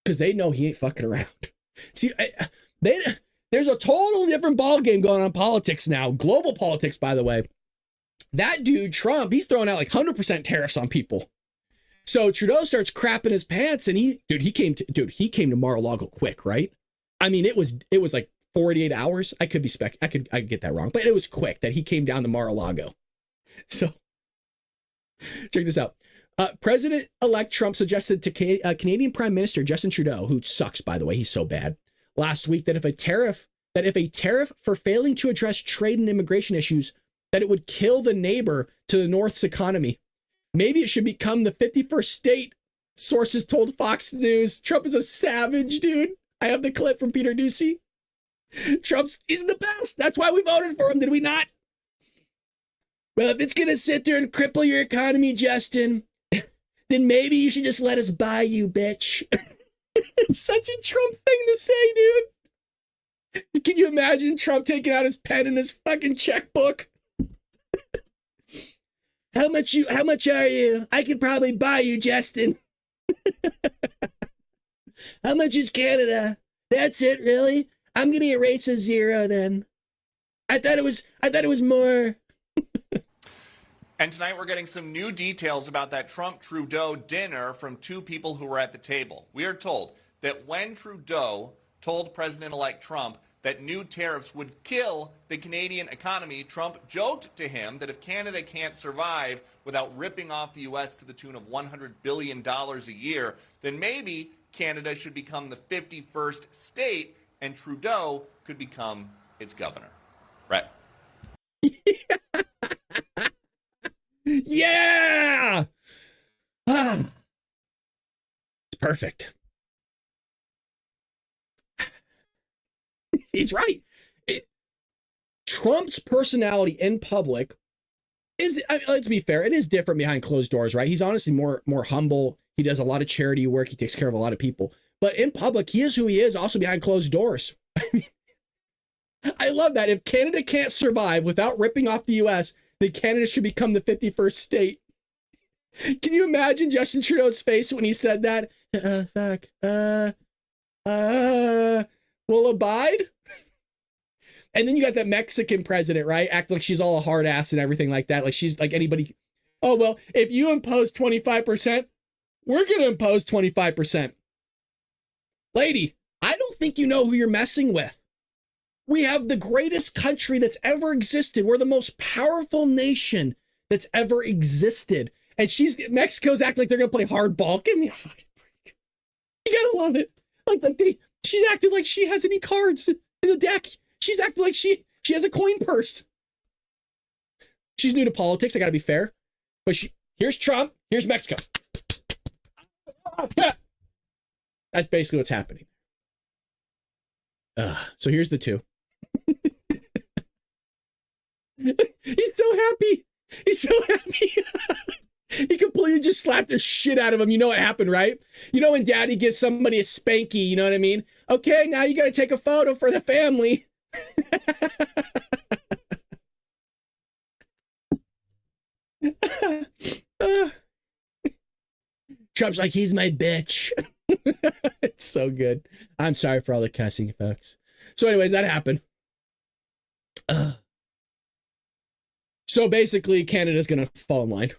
because they know he ain't fucking around. See, there's a total different ball game going on in politics now. Global politics, by the way. That dude, Trump, he's throwing out like 100% tariffs on people. So Trudeau starts crapping his pants, and he came to Mar-a-Lago quick, right? I mean, it was like 48 hours. I could get that wrong, but it was quick that he came down to Mar-a-Lago. So check this out. President-elect Trump suggested to Canadian Prime Minister Justin Trudeau, who sucks, by the way, he's so bad, last week that if a tariff for failing to address trade and immigration issues, that it would kill the neighbor to the North's economy. Maybe it should become the 51st state, sources told Fox News. Trump is a savage, dude. I have the clip from Peter Doocy. He's the best. That's why we voted for him, did we not? Well, if it's going to sit there and cripple your economy, Justin, then maybe you should just let us buy you, bitch. It's such a Trump thing to say, dude. Can you imagine Trump taking out his pen and his fucking checkbook? How much are you? I could probably buy you, Justin. How much is Canada? That's it, really? I'm gonna erase a zero then. I thought it was more. And tonight we're getting some new details about that Trump-Trudeau dinner from two people who were at the table. We are told that when Trudeau told President-elect Trump that new tariffs would kill the Canadian economy, Trump joked to him that if Canada can't survive without ripping off the U.S. to the tune of $100 billion a year, then maybe Canada should become the 51st state and Trudeau could become its governor. Right. Yeah! It's perfect. He's right. Trump's personality in public is, I mean, let's be fair, it is different behind closed doors, right? He's honestly more humble. He does a lot of charity work. He takes care of a lot of people. But in public, he is who he is, also behind closed doors. I mean, I love that. If Canada can't survive without ripping off the U.S., then Canada should become the 51st state. Can you imagine Justin Trudeau's face when he said that? Will abide? And then you got that Mexican president, right? Acting like she's all a hard ass and everything like that. Like she's like anybody. Oh, well, if you impose 25%, we're going to impose 25%. Lady, I don't think you know who you're messing with. We have the greatest country that's ever existed. We're the most powerful nation that's ever existed. And Mexico's acting like they're going to play hardball. Give me a fucking break. You got to love it. She's acting like she has any cards in the deck. She's acting like she has a coin purse. She's new to politics, I gotta be fair. But here's Trump, here's Mexico. That's basically what's happening. So here's the two. He's so happy. He's so happy. He completely just slapped the shit out of him. You know what happened, right? You know when daddy gives somebody a spanky, you know what I mean? Okay, now you gotta take a photo for the family. Trump's like, he's my bitch. It's so good. I'm sorry for all the cussing, folks. So anyways, that happened. So basically, Canada's going to fall in line.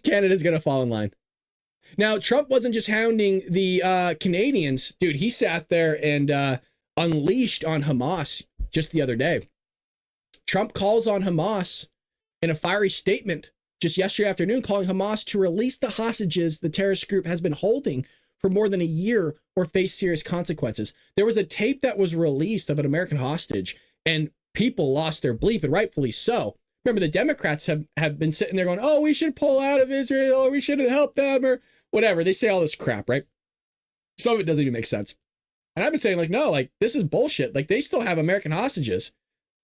Canada's going to fall in line. Now, Trump wasn't just hounding the Canadians. Dude, he sat there and unleashed on Hamas just the other day. Trump calls on Hamas in a fiery statement just yesterday afternoon, calling Hamas to release the hostages the terrorist group has been holding for more than a year or face serious consequences. There was a tape that was released of an American hostage, and people lost their bleep, and rightfully so. Remember, the Democrats have been sitting there going, oh, we should pull out of Israel, or we shouldn't help them, or whatever. They say all this crap, right? Some of it doesn't even make sense. And I've been saying, like, no, like, this is bullshit. Like, they still have American hostages.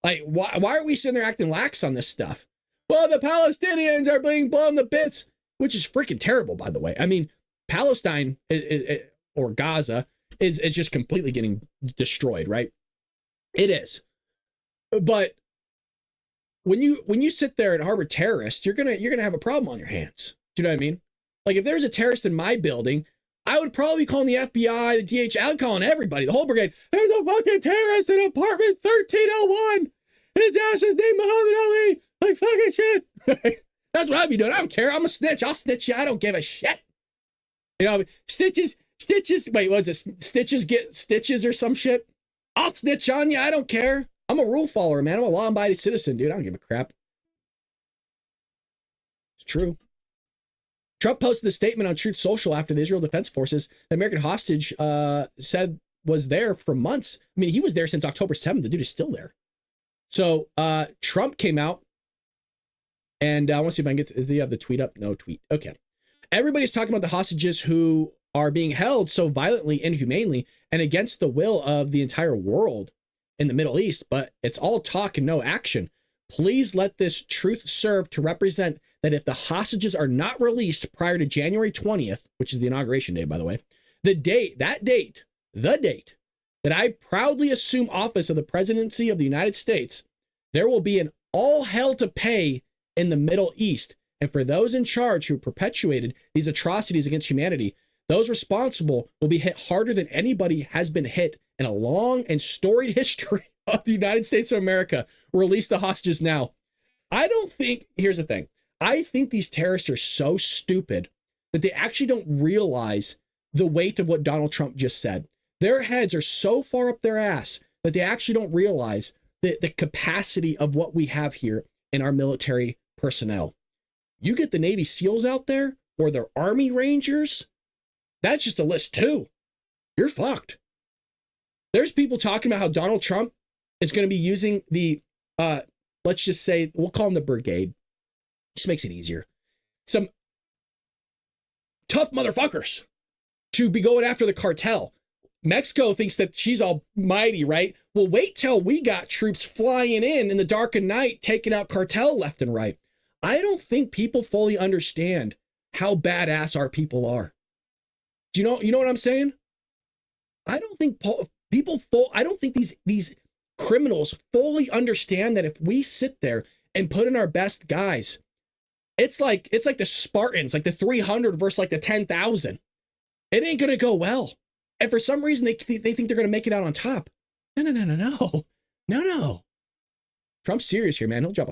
Like, why are we sitting there acting lax on this stuff? Well, the Palestinians are being blown to bits, which is freaking terrible, by the way. I mean, Palestine or Gaza is just completely getting destroyed, right? It is. But when you sit there and harbor terrorists, you're gonna have a problem on your hands. Do you know what I mean? Like, if there's a terrorist in my building, I would probably be calling the FBI, the DH, I would calling everybody, the whole brigade. There's a fucking terrorist in apartment 1301. His ass is named Muhammad Ali. Like, fucking shit. That's what I'd be doing. I don't care. I'm a snitch. I'll snitch you. I don't give a shit. You know, stitches. Wait, what's it? Stitches get stitches or some shit. I'll snitch on you. I don't care. I'm a rule follower, man. I'm a law-abiding citizen, dude. I don't give a crap. It's true. Trump posted a statement on Truth Social after the Israel Defense Forces, the American hostage, said was there for months. I mean, he was there since October 7th. The dude is still there. So Trump came out, and I want to see if I can get, does he have the tweet up? No tweet. Okay. Everybody's talking about the hostages who are being held so violently, inhumanely, and against the will of the entire world in the Middle East, but it's all talk and no action. Please let this truth serve to represent that if the hostages are not released prior to January 20th, which is the inauguration day, by the way, the date that I proudly assume office of the presidency of the United States, there will be an all hell to pay in the Middle East. And for those in charge who perpetuated these atrocities against humanity, those responsible will be hit harder than anybody has been hit in a long and storied history of the United States of America. Release the hostages now. Here's the thing. I think these terrorists are so stupid that they actually don't realize the weight of what Donald Trump just said. Their heads are so far up their ass that they actually don't realize the capacity of what we have here in our military personnel. You get the Navy SEALs out there or their Army Rangers, that's just a list too. You're fucked. There's people talking about how Donald Trump is going to be using the, let's just say, we'll call them the brigade. Just makes it easier. Some tough motherfuckers to be going after the cartel. Mexico thinks that she's almighty, right? Well, wait till we got troops flying in the dark of night, taking out cartel left and right. I don't think people fully understand how badass our people are. Do you know what I'm saying? I don't think I don't think these criminals fully understand that if we sit there and put in our best guys, it's like the Spartans, like the 300 versus like the 10,000. It ain't gonna go well. And for some reason, they think they're gonna make it out on top. No. Trump's serious here, man. He'll drop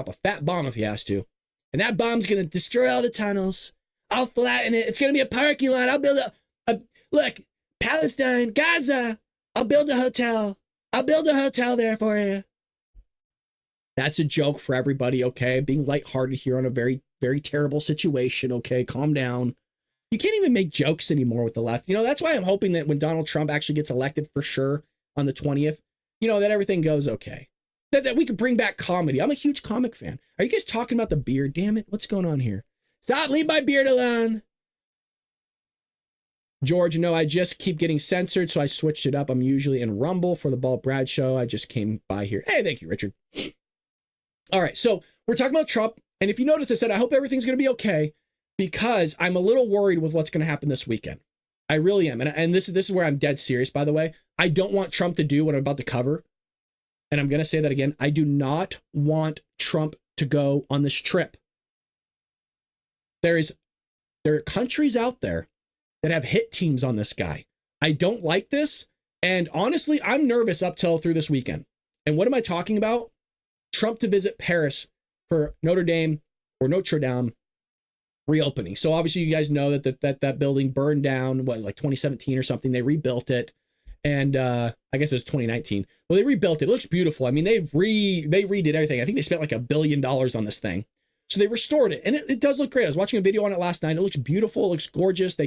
a fat bomb if he has to, and that bomb's gonna destroy all the tunnels. I'll flatten it. It's gonna be a parking lot. I'll build a look, Palestine, Gaza. I'll build a hotel. I'll build a hotel there for you. That's a joke for everybody, okay? Being lighthearted here on a very, very terrible situation, okay? Calm down. You can't even make jokes anymore with the left. You know, that's why I'm hoping that when Donald Trump actually gets elected for sure on the 20th, you know, that everything goes okay. That we could bring back comedy. I'm a huge comic fan. Are you guys talking about the beard? Damn it. What's going on here? Stop, leave my beard alone. George, no, I just keep getting censored, so I switched it up. I'm usually in Rumble for the Bald Brad show. I just came by here. Hey, thank you, Richard. All right, so we're talking about Trump. And if you notice, I said, I hope everything's going to be okay, because I'm a little worried with what's going to happen this weekend. I really am. And this is where I'm dead serious, by the way. I don't want Trump to do what I'm about to cover. And I'm going to say that again. I do not want Trump to go on this trip. There are countries out there that have hit teams on this guy. I don't like this. And honestly, I'm nervous up till through this weekend. And what am I talking about? Trump to visit Paris for Notre Dame reopening. So obviously you guys know that building burned down, what was like 2017 or something. They rebuilt it. And I guess it was 2019. Well, they rebuilt it. It looks beautiful. I mean, they redid everything. I think they spent like $1 billion on this thing. So they restored it, and it does look great. I was watching a video on it last night. It looks beautiful. It looks gorgeous. They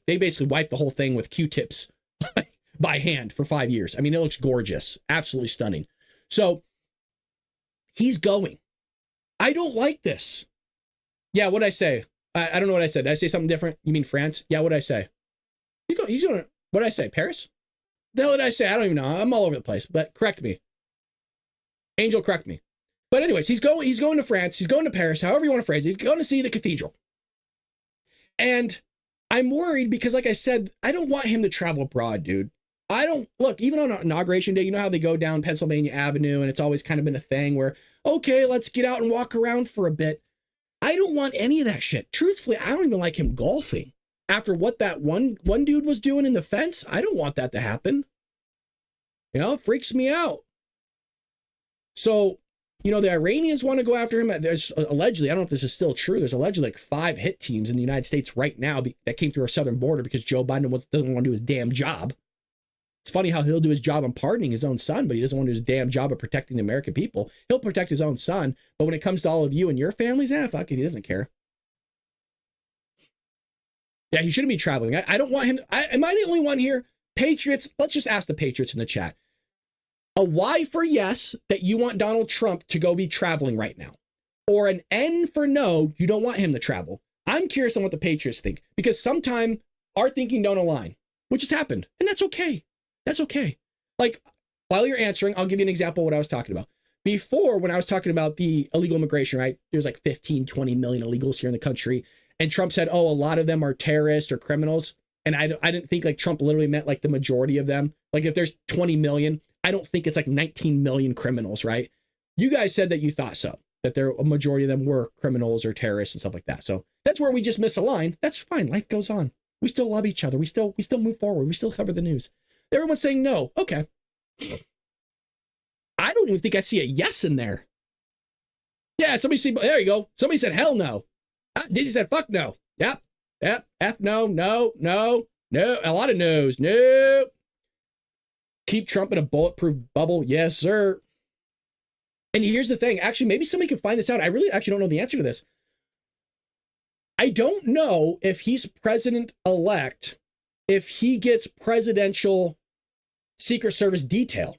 basically wiped the whole thing with Q-tips by hand for 5 years. I mean, it looks gorgeous. Absolutely stunning. So he's going. I don't like this. Yeah, what'd I say? I don't know what I said. Did I say something different? You mean France? Yeah, what'd I say? He's going. What'd I say? Paris? The hell did I say? I don't even know. I'm all over the place, but correct me. Angel, correct me. But anyways, he's going to France. He's going to Paris, however you want to phrase it. He's going to see the cathedral. And I'm worried because, like I said, I don't want him to travel abroad, dude. Look, even on Inauguration Day, you know how they go down Pennsylvania Avenue, and it's always kind of been a thing where, okay, let's get out and walk around for a bit. I don't want any of that shit. Truthfully, I don't even like him golfing. After what that one dude was doing in the fence, I don't want that to happen. You know, it freaks me out. So, you know, the Iranians want to go after him. There's allegedly, I don't know if this is still true, there's allegedly like 5 hit teams in the United States right now that came through our southern border because Joe Biden doesn't want to do his damn job. It's funny how he'll do his job on pardoning his own son, but he doesn't want to do his damn job of protecting the American people. He'll protect his own son, but when it comes to all of you and your families, fuck it, he doesn't care. Yeah, he shouldn't be traveling. I don't want him. Am I the only one here? Patriots, let's just ask the Patriots in the chat. A Y for yes, that you want Donald Trump to go be traveling right now. Or an N for no, you don't want him to travel. I'm curious on what the Patriots think, because sometime our thinking don't align, which has happened. And that's okay. That's okay. Like, while you're answering, I'll give you an example of what I was talking about. Before, when I was talking about the illegal immigration, right? There's like 15, 20 million illegals here in the country. And Trump said, oh, a lot of them are terrorists or criminals. And I didn't think like Trump literally meant like the majority of them. Like if there's 20 million, I don't think it's like 19 million criminals, right? You guys said that you thought so, that a majority of them were criminals or terrorists and stuff like that. So that's where we just misaligned. That's fine. Life goes on. We still love each other. We still move forward. We still cover the news. Everyone's saying no. Okay. I don't even think I see a yes in there. Yeah, there you go. Somebody said hell no. Dizzy said fuck no. Yep. F no, no. A lot of no's. No. Keep Trump in a bulletproof bubble. Yes, sir. And here's the thing. Actually, maybe somebody can find this out. I really actually don't know the answer to this. I don't know if he's president-elect, if he gets presidential Secret Service detail.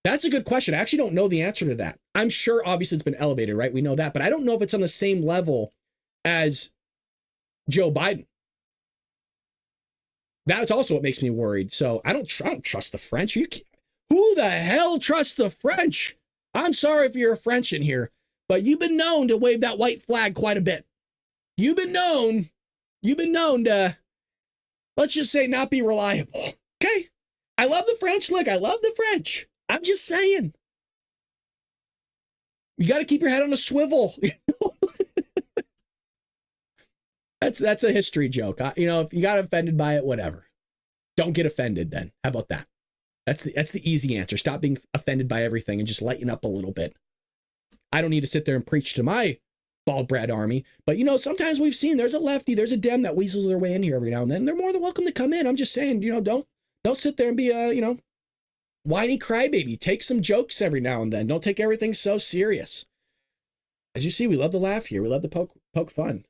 That's a good question. I actually don't know the answer to that. I'm sure, obviously, it's been elevated, right? We know that. But I don't know if it's on the same level as Joe Biden. That's also what makes me worried. So I don't trust the French. Who the hell trusts the French? I'm sorry if you're a French in here, but you've been known to wave that white flag quite a bit. You've been known to, let's just say, not be reliable. Okay? I love the French. Look, I love the French. I'm just saying. You got to keep your head on a swivel. That's a history joke. If you got offended by it, whatever. Don't get offended then. How about that? That's the easy answer. Stop being offended by everything and just lighten up a little bit. I don't need to sit there and preach to my bald Brad army, but sometimes we've seen there's a lefty, there's a Dem that weasels their way in here every now and then. They're more than welcome to come in. I'm just saying, don't sit there and be a, whiny crybaby. Take some jokes every now and then. Don't take everything so serious. As you see, we love to laugh here. We love to poke fun.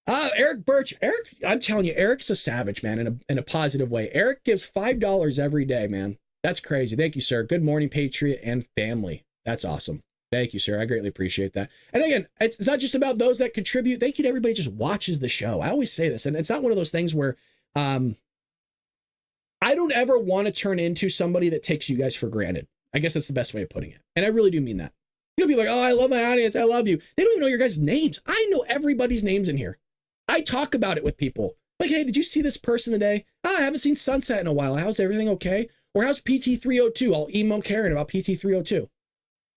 Eric Birch. Eric, I'm telling you, Eric's a savage, man, in a positive way. Eric gives $5 every day, man. That's crazy. Thank you, sir. Good morning, Patriot and family. That's awesome. Thank you, sir. I greatly appreciate that. And again, it's not just about those that contribute. Thank you to everybody who just watches the show. I always say this, and it's not one of those things where I don't ever want to turn into somebody that takes you guys for granted. I guess that's the best way of putting it. And I really do mean that. You'll be like, oh, I love my audience. I love you. They don't even know your guys' names. I know everybody's names in here. I talk about it with people. Like, hey, did you see this person today? Oh, I haven't seen Sunset in a while. How's everything okay? Or how's PT302? I'll email Karen about PT302.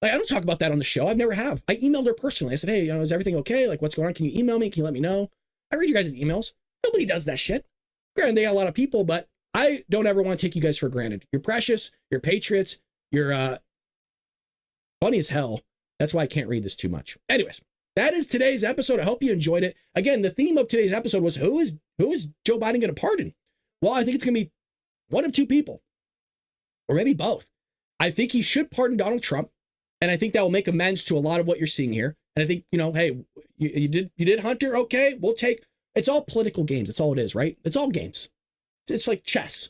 Like, I don't talk about that on the show. I've never have. I emailed her personally. I said, hey, is everything okay? Like, what's going on? Can you email me? Can you let me know? I read you guys' emails. Nobody does that shit. Granted, they got a lot of people, but I don't ever want to take you guys for granted. You're precious. You're patriots. You're funny as hell. That's why I can't read this too much. Anyways, that is today's episode. I hope you enjoyed it. Again, the theme of today's episode was who is Joe Biden going to pardon? Well, I think it's going to be one of two people, or maybe both. I think he should pardon Donald Trump, and I think that will make amends to a lot of what you're seeing here. And I think, hey, you did Hunter, okay, we'll take. It's all political games. That's all it is, right? It's all games. It's like chess.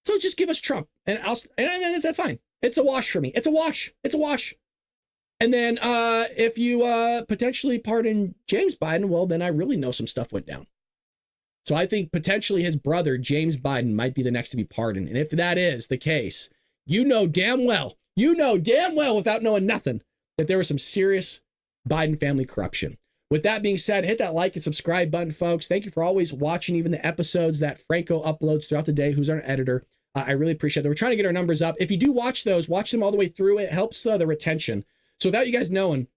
So just give us Trump, and that's fine. It's a wash for me. It's a wash. It's a wash. And then if you potentially pardon James Biden, well, then I really know some stuff went down. So I think potentially his brother, James Biden, might be the next to be pardoned. And if that is the case, you know damn well without knowing nothing that there was some serious Biden family corruption. With that being said, hit that like and subscribe button, folks. Thank you for always watching even the episodes that Franco uploads throughout the day, who's our editor. I really appreciate that. We're trying to get our numbers up. If you do watch those, watch them all the way through. It helps the retention. So without you guys knowing,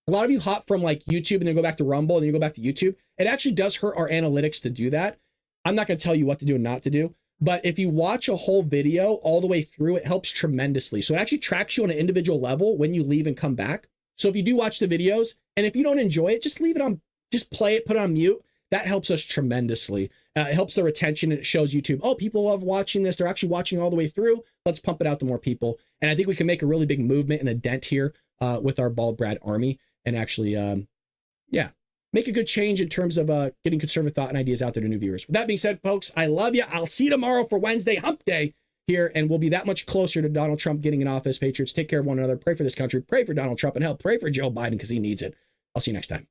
a lot of you hop from like YouTube and then go back to Rumble and then you go back to YouTube. It actually does hurt our analytics to do that. I'm not going to tell you what to do and not to do, but if you watch a whole video all the way through, it helps tremendously. So it actually tracks you on an individual level when you leave and come back. So if you do watch the videos and if you don't enjoy it, just leave it on, just play it, put it on mute. That helps us tremendously. It helps the retention. And it shows YouTube, oh, people love watching this. They're actually watching all the way through. Let's pump it out to more people. And I think we can make a really big movement and a dent here with our Bald Brad army and actually, make a good change in terms of getting conservative thought and ideas out there to new viewers. With that being said, folks, I love you. I'll see you tomorrow for Wednesday Hump Day here, and we'll be that much closer to Donald Trump getting in office. Patriots, take care of one another. Pray for this country. Pray for Donald Trump, and help pray for Joe Biden because he needs it. I'll see you next time.